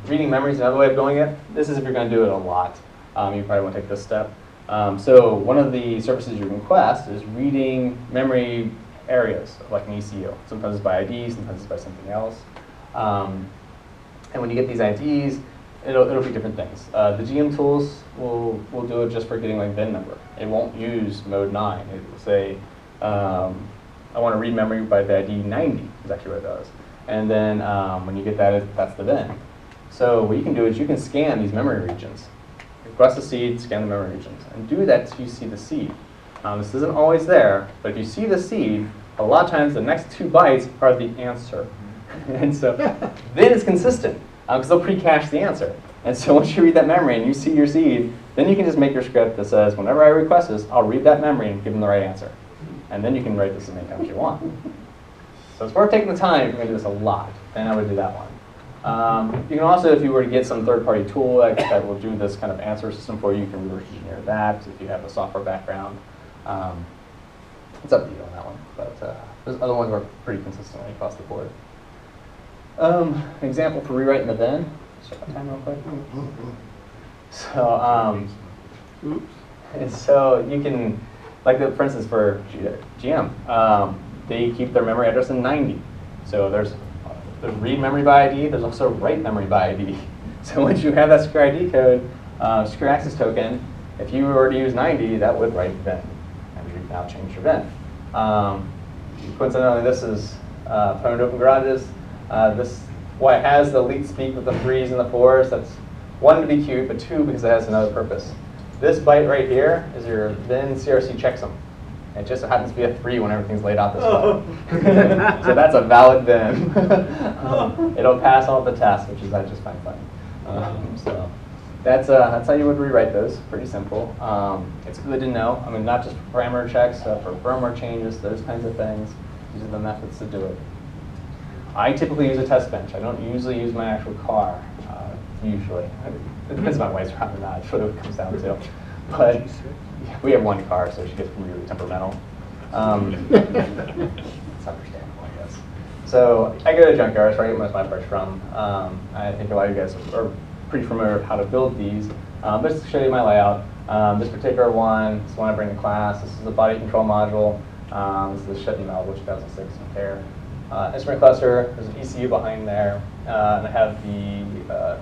Reading memory is another way of doing it. This is if you're going to do it a lot. You probably won't take this step. So one of the services you request is reading memory areas, like an ECU. Sometimes it's by ID, sometimes it's by something else. And when you get these IDs, it'll be different things. The GM tools will do it just for getting like VIN number. It won't use mode 9. It will say, I want to read memory by the ID 90 is actually what it does. And then when you get that, that's the VIN. So what you can do is you can scan these memory regions. Request a seed, scan the memory regions, and do that till you see the seed. This isn't always there, but if you see the seed, a lot of times the next 2 bytes are the answer. And so then it's consistent, because they'll pre-cache the answer. And so once you read that memory and you see your seed, then you can just make your script that says, whenever I request this, I'll read that memory and give them the right answer. And then you can write this as many times as you want. So it's worth taking the time if you're going to do this a lot, then I would do that one. You can also, if you were to get some third-party tool that will do this kind of answer system for you, you can reverse engineer that if you have a software background. It's up to you on that one, but those other ones work pretty consistently across the board. Example for rewriting the VIN. Start my time real quick. So, and so you can, like for instance for GM, they keep their memory address in 90. So there's read memory by ID, there's also write memory by ID. So once you have that secure ID code, secure access token, if you were to use 90, that would write VIN. And you've now changed your VIN. Coincidentally, this is Opponent Open Garages. This why it has the leet speak with the 3s and the 4s. That's 1 to be cute, but 2 because it has another purpose. This byte right here is your VIN CRC checksum. It just happens to be a 3 when everything's laid out this way. So that's a valid VIN. It'll pass all the tests, which is I just find funny. that's how you would rewrite those. Pretty simple. It's good to know. I mean, not just for parameter checks, for firmware changes, those kinds of things. These are the methods to do it. I typically use a test bench. I don't usually use my actual car. Usually, it depends if my wife's around or not. That's what it comes down to. But we have one car, so she gets really temperamental. It's understandable, I guess. So I go to junkyards, where I get most of my parts from. I think a lot of you guys are pretty familiar with how to build these. But just to show you my layout, this particular one is one I bring to class. This is the body control module. This is the Chevy model, 2006 pair. Instrument cluster, there's an ECU behind there, and I have the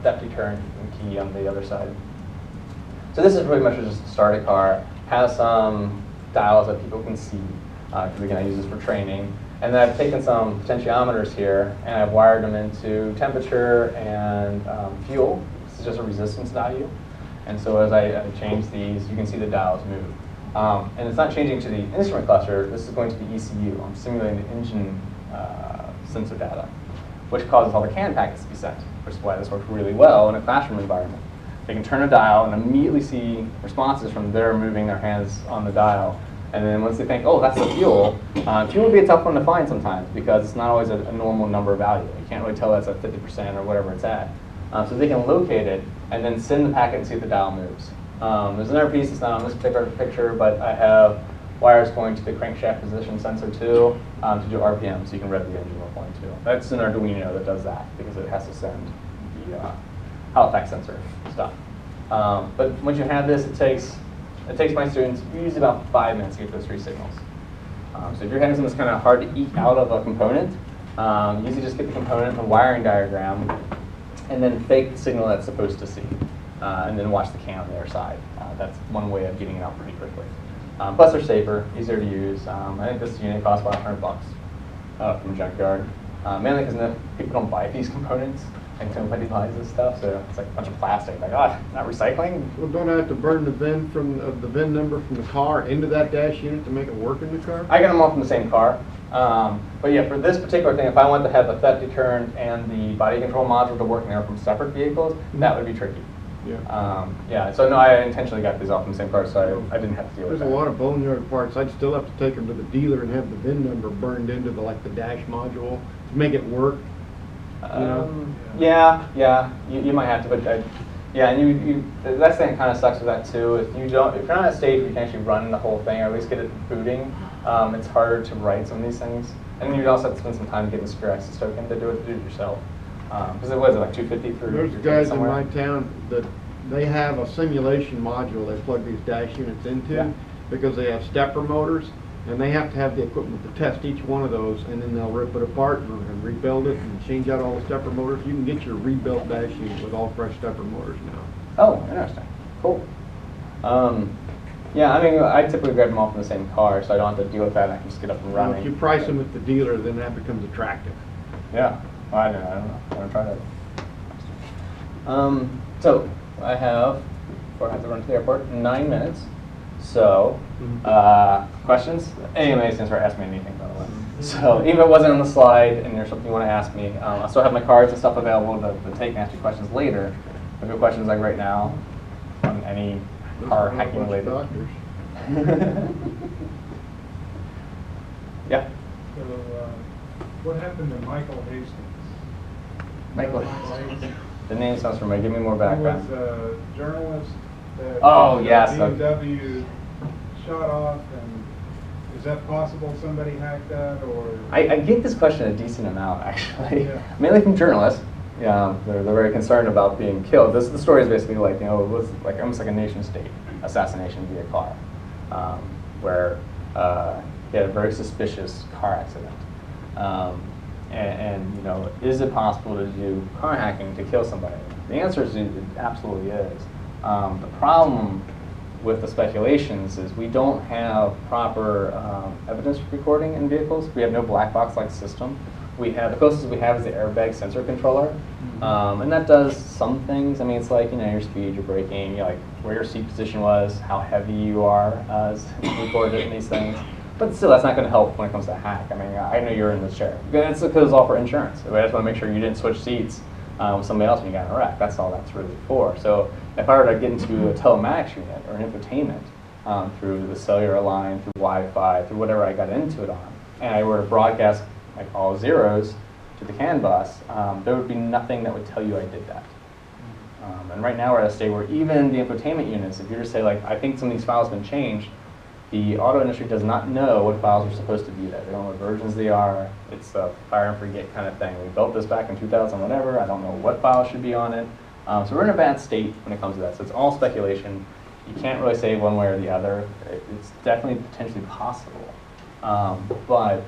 depth deterrent key on the other side. So this is pretty much just a starter car. Has some dials that people can see, because again, I use this for training. And then I've taken some potentiometers here, and I've wired them into temperature and fuel. This is just a resistance value. And so as I change these, you can see the dials move. And it's not changing to the instrument cluster. This is going to the ECU. I'm simulating the engine sensor data, which causes all the CAN packets to be sent, which is why this works really well in a classroom environment. They can turn a dial and immediately see responses from their moving their hands on the dial. And then once they think, oh, that's the fuel, fuel would be a tough one to find sometimes because it's not always a normal number value. You can't really tell that's at 50% or whatever it's at. So they can locate it and then send the packet and see if the dial moves. There's another piece that's not on this particular picture, but I have wires going to the crankshaft position sensor too to do RPM, so you can rev the engine with one too. That's an Arduino that does that because it has to send the Halifax sensor stuff. But once you have this, it takes my students usually about 5 minutes to get those 3 signals. So if you're having something that's kind of hard to eke out of a component, usually just get the component, the wiring diagram, and then fake the signal that's supposed to see, and then watch the CAN on the other side. That's one way of getting it out pretty quickly. Plus they're safer, easier to use. I think this unit costs about $100 from a junkyard. Mainly because people don't buy these components, and nobody buys this stuff, so it's like a bunch of plastic. Like, oh, not recycling? Well, don't I have to burn the VIN the VIN number from the car into that dash unit to make it work in the car? I get them all from the same car. But yeah, for this particular thing, if I want to have the theft deterrent and the body control module to work now from separate vehicles, that would be tricky. Yeah. Yeah, so no, I intentionally got these all from the same car, so I didn't have to deal with There's that. a lot of boneyard parts. I'd still have to take them to the dealer and have the VIN number burned into the dash module to make it work. Yeah, you might have to, but yeah, and that's the thing that kind of sucks with that too. If you're not at a stage where you can actually run the whole thing, or at least get it booting, it's harder to write some of these things. And you'd also have to spend some time getting the secure access token to do it yourself. Because it was like $250 for. There's guys in my town that they have a simulation module they plug these dash units into because they have stepper motors. And they have to have the equipment to test each one of those, and then they'll rip it apart and rebuild it and change out all the stepper motors. You can get your rebuilt dash unit with all fresh stepper motors now. Oh, interesting. Cool. Yeah, I mean, I typically grab them all from the same car, so I don't have to deal with that. I can just get up and running. If you price them at the dealer, then that becomes attractive. Yeah. Well, I don't know. I'm going to try that. So, I have, before I have to run to the airport, 9 minutes. So, questions? AMA stands for Ask Me Anything, by the way. So, even if it wasn't on the slide and there's something you want to ask me, I still have my cards and stuff available to take and ask you questions later. If you have questions like right now on any car hacking related. Doctors. Yeah. So, what happened to Michael Hastings? Michael Hastings. The name sounds familiar. Give me more background. He was a journalist that yes. BMW shot off, and is that possible somebody hacked that, or? I get this question a decent amount, actually. Yeah. Mainly from journalists. Yeah, they're very concerned about being killed. The story is basically like, it was like almost like a nation state assassination via car, where he had a very suspicious car accident. And is it possible to do car hacking to kill somebody? The answer is it absolutely is. The problem with the speculations is we don't have proper evidence recording in vehicles. We have no black box-like system. The closest we have is the airbag sensor controller, and that does some things. I mean, it's like your speed, your braking, like where your seat position was, how heavy you are, as recorded in these things. But still, that's not going to help when it comes to hack. I mean, I know you're in this chair. It's because it's all for insurance. We just want to make sure you didn't switch seats with somebody else when you got in a wreck. That's all that's really for. So if I were to get into a telematics unit or an infotainment through the cellular line, through Wi-Fi, through whatever I got into it on, and I were to broadcast like all zeros to the CAN bus, there would be nothing that would tell you I did that. And right now we're at a state where even the infotainment units, if you were to say like, I think some of these files have been changed, the auto industry does not know what files are supposed to be there. They don't know what versions they are. It's a fire and forget kind of thing. We built this back in 2000 whatever. I don't know what files should be on it. So we're in a bad state when it comes to that. So it's all speculation. You can't really say one way or the other. It's definitely potentially possible. But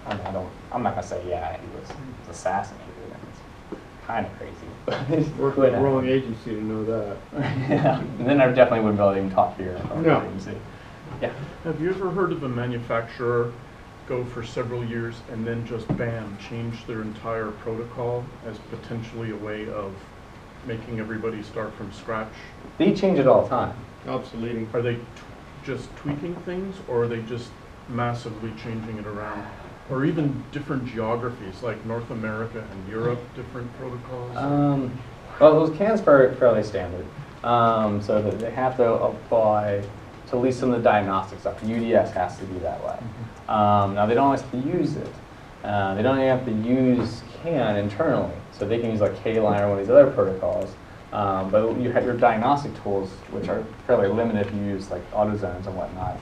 I mean, I'm not going to say, yeah, he was assassinated. It's kind of crazy. Work with the wrong agency to know that. Yeah, and then I definitely wouldn't be able to even talk here. No. Agency. Yeah. Have you ever heard of a manufacturer go for several years and then just bam, change their entire protocol as potentially a way of making everybody start from scratch? They change it all the time. Obsoleting. Are they just tweaking things, or are they just massively changing it around? Or even different geographies, like North America and Europe, different protocols? Well, those cans are fairly standard. So that they have to apply to at least some of the diagnostic stuff. The UDS has to be that way. Now, they don't always have to use it. They don't even have to use CAN internally. So they can use like K-line or one of these other protocols. But you have your diagnostic tools, which are fairly limited if you use like AutoZones and whatnot,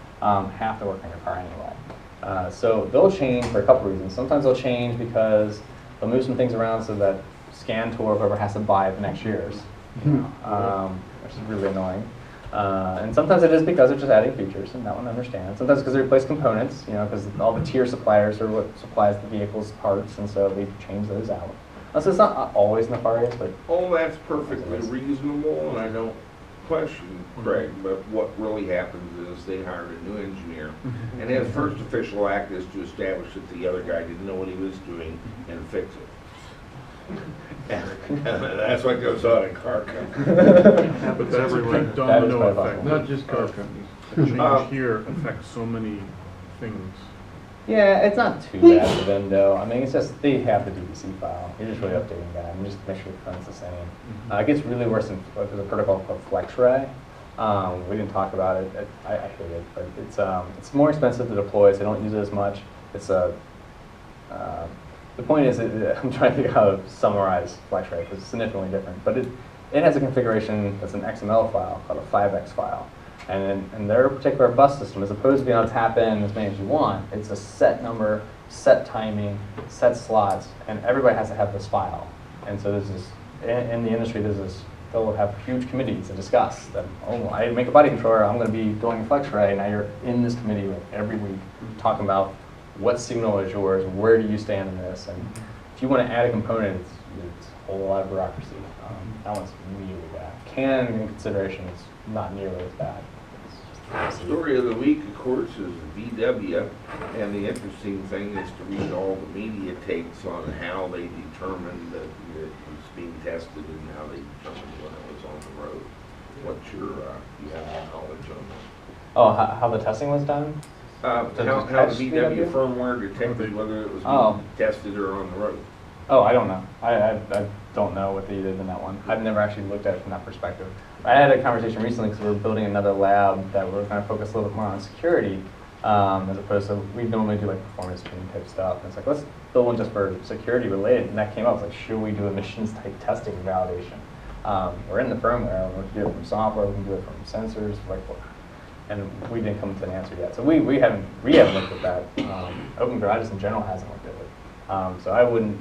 have to work on your car anyway. So they'll change for a couple reasons. Sometimes they'll change because they'll move some things around so that scan tool or whoever has to buy it the next year's, which is really annoying. And sometimes it is because they're just adding features, and that one I understand. Sometimes because they replace components, because all the tier suppliers are what supplies the vehicle's parts, and so they change those out. So it's not always nefarious, but All that's perfectly reasonable, and I don't question Craig, but what really happens is they hired a new engineer, and his first official act is to establish that the other guy didn't know what he was doing and fix it. And that's what goes on in car companies. But that's a big domino effect. Not just car companies. A change here affects so many things. yeah, it's not too bad for them though. I mean, it's just they have the DVC file. You're just really updating that and just make sure the current's the same. It gets really worse in there's a protocol called FlexRay. We didn't talk about it. I hate it, but it's more expensive to deploy, so they don't use it as much. It's the point is, I'm trying to think how to summarize FlexRay because it's significantly different. But it has a configuration that's an XML file called a 5x file. And in their particular bus system, as opposed to being able to tap in as many as you want, it's a set number, set timing, set slots, and everybody has to have this file. And so there's this, in the industry, they'll have huge committees to discuss that, oh, I make a body controller, I'm going to be doing FlexRay. Now you're in this committee like, every week talking about what signal is yours, where do you stand in this, and if you want to add a component, it's a whole lot of bureaucracy. That one's really bad. CAN, in consideration, is not nearly as bad. Story of the week, of course, is VW, and the interesting thing is to read all the media takes on how they determined that it was being tested and how they determined when it was on the road. What's your, you have any knowledge on that? Oh, how the testing was done? How the VW firmware detected whether it was being tested or on the road. Oh, I don't know. I don't know what they did in that one. I've never actually looked at it from that perspective. I had a conversation recently because we were building another lab that we're going to focus a little bit more on security, as opposed to, we normally do like performance tuning type stuff. And it's like, let's build one just for security related. And that came up, it's like, should we do emissions type testing and validation? We're in the firmware, we can do it from software, we can do it from sensors, like what? And we didn't come to an answer yet. So we haven't looked at that. Open Garages in general hasn't looked at it. So I wouldn't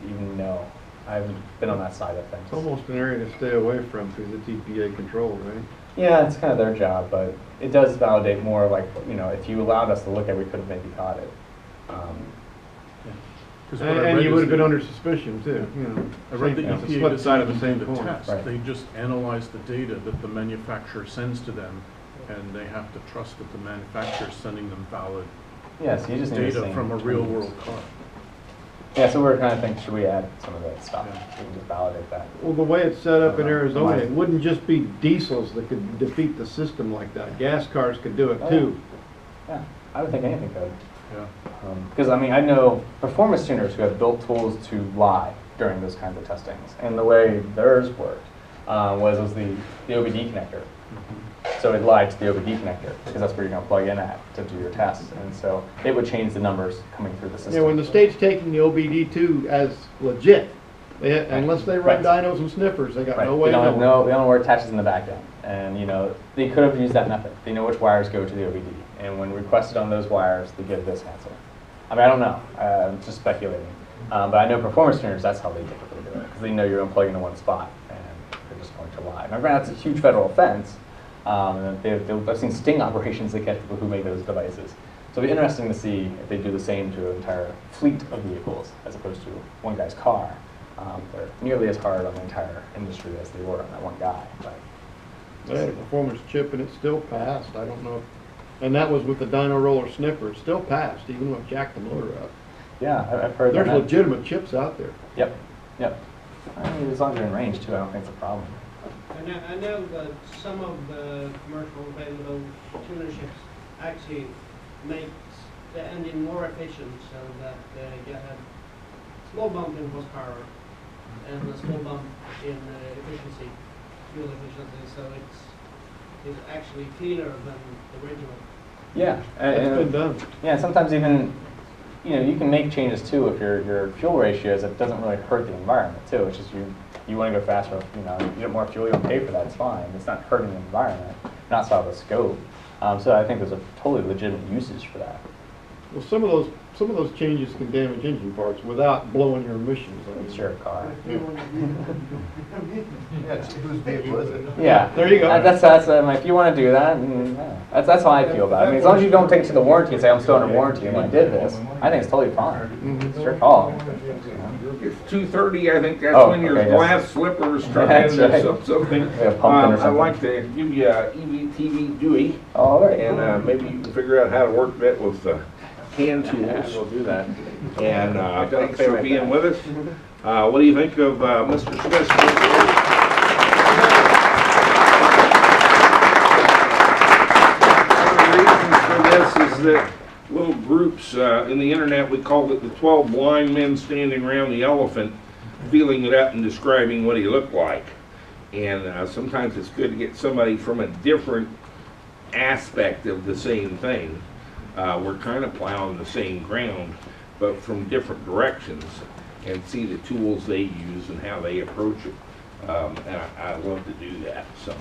even know. I haven't been on that side of things. It's almost an area to stay away from because it's EPA controlled, right? Yeah, it's kind of their job, but it does validate more like, if you allowed us to look at it, we could have maybe caught it. And you would have been under suspicion too, I read the It's the EPA flip side of the doesn't same do the coin. test. Right. They just analyze the data that the manufacturer sends to them, and they have to trust that the manufacturer is sending them valid Yes, you just need the data same from a tools. real world car. Yeah, so we're kind of thinking, should we add some of that stuff? Yeah. We can just validate that. Well, the way it's set up in Uh, Arizona, might- it wouldn't just be diesels that could defeat the system like that. Gas cars could do it Oh, too. Yeah, I would think anything could. Yeah. Because I know performance tuners who have built tools to lie during those kinds of testings. And the way theirs worked was the OBD connector. So it lied to the OBD connector because that's where you're going to plug in at to do your tests. And so it would change the numbers coming through the system. Yeah, when the state's taking the OBD2 as legit, unless they run dynos and sniffers, they got no way they to don't know. know. They don't know where it attaches in the back end. And you know, they could have used that method. They know which wires go to the OBD. And when requested on those wires, they give this answer. I mean, I don't know. I'm just speculating. But I know performance tuners, that's how they typically do it. Because they know you're going to plug into one spot. And they're just going to lie. Now, granted, that's a huge federal offense. And I've seen sting operations that catch people who make those devices. So it'll be interesting to see if they do the same to an entire fleet of vehicles as opposed to one guy's car. They're nearly as hard on the entire industry as they were on that one guy. But They had a performance chip and it still passed. I don't know. And that was with the dyno roller sniffer. It still passed, even when it jacked the motor up. yeah, I've heard There's that. legitimate chips out there. Yep, yep. I mean, as long as you're in range too, I don't think it's a problem. I know that some of the commercial available tuner chips actually makes the engine more efficient, so that you have small bump in horsepower and a small bump in efficiency, fuel efficiency. So it's actually cleaner than the original. Yeah, That's been done. Yeah, sometimes even, you know, you can make changes too if your fuel ratios, it doesn't really hurt the environment too. It's just you want to go faster, you know, you get more fuel, you don't pay for that, it's fine. It's not hurting the environment, not out of the scope. So I think there's a totally legitimate usage for that. Well, some of those changes can damage engine parts without blowing your emissions. It's your car. Whose vehicle is it? Yeah, There you go. That's if you want to do that, that's how I feel about it. I mean, as long as you don't take it to the warranty and say I'm still under warranty and I did this, I think it's totally fine. It's your call. It's 2:30, I think that's Oh, when your okay, yes. glass slippers start That's in or right. something. Yeah, pumpkin or I'd something. like to give you a EVTV Dewey, All right. and maybe you can figure out how to work that with hand tools. We'll do that. And thanks for being with us. What do you think of Mr. Smith's report? One of the reasons for this is that little groups in the internet, we called it the 12 blind men standing around the elephant, feeling it out and describing what he looked like. And sometimes it's good to get somebody from a different aspect of the same thing. We're kind of plowing the same ground, but from different directions, and see the tools they use and how they approach it. And I love to do that. So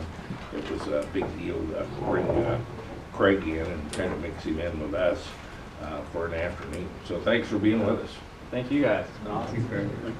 it was a big deal to bring Craig in and kind of mix him in with us for an afternoon. So thanks for being with us. Thank you guys. It's been awesome.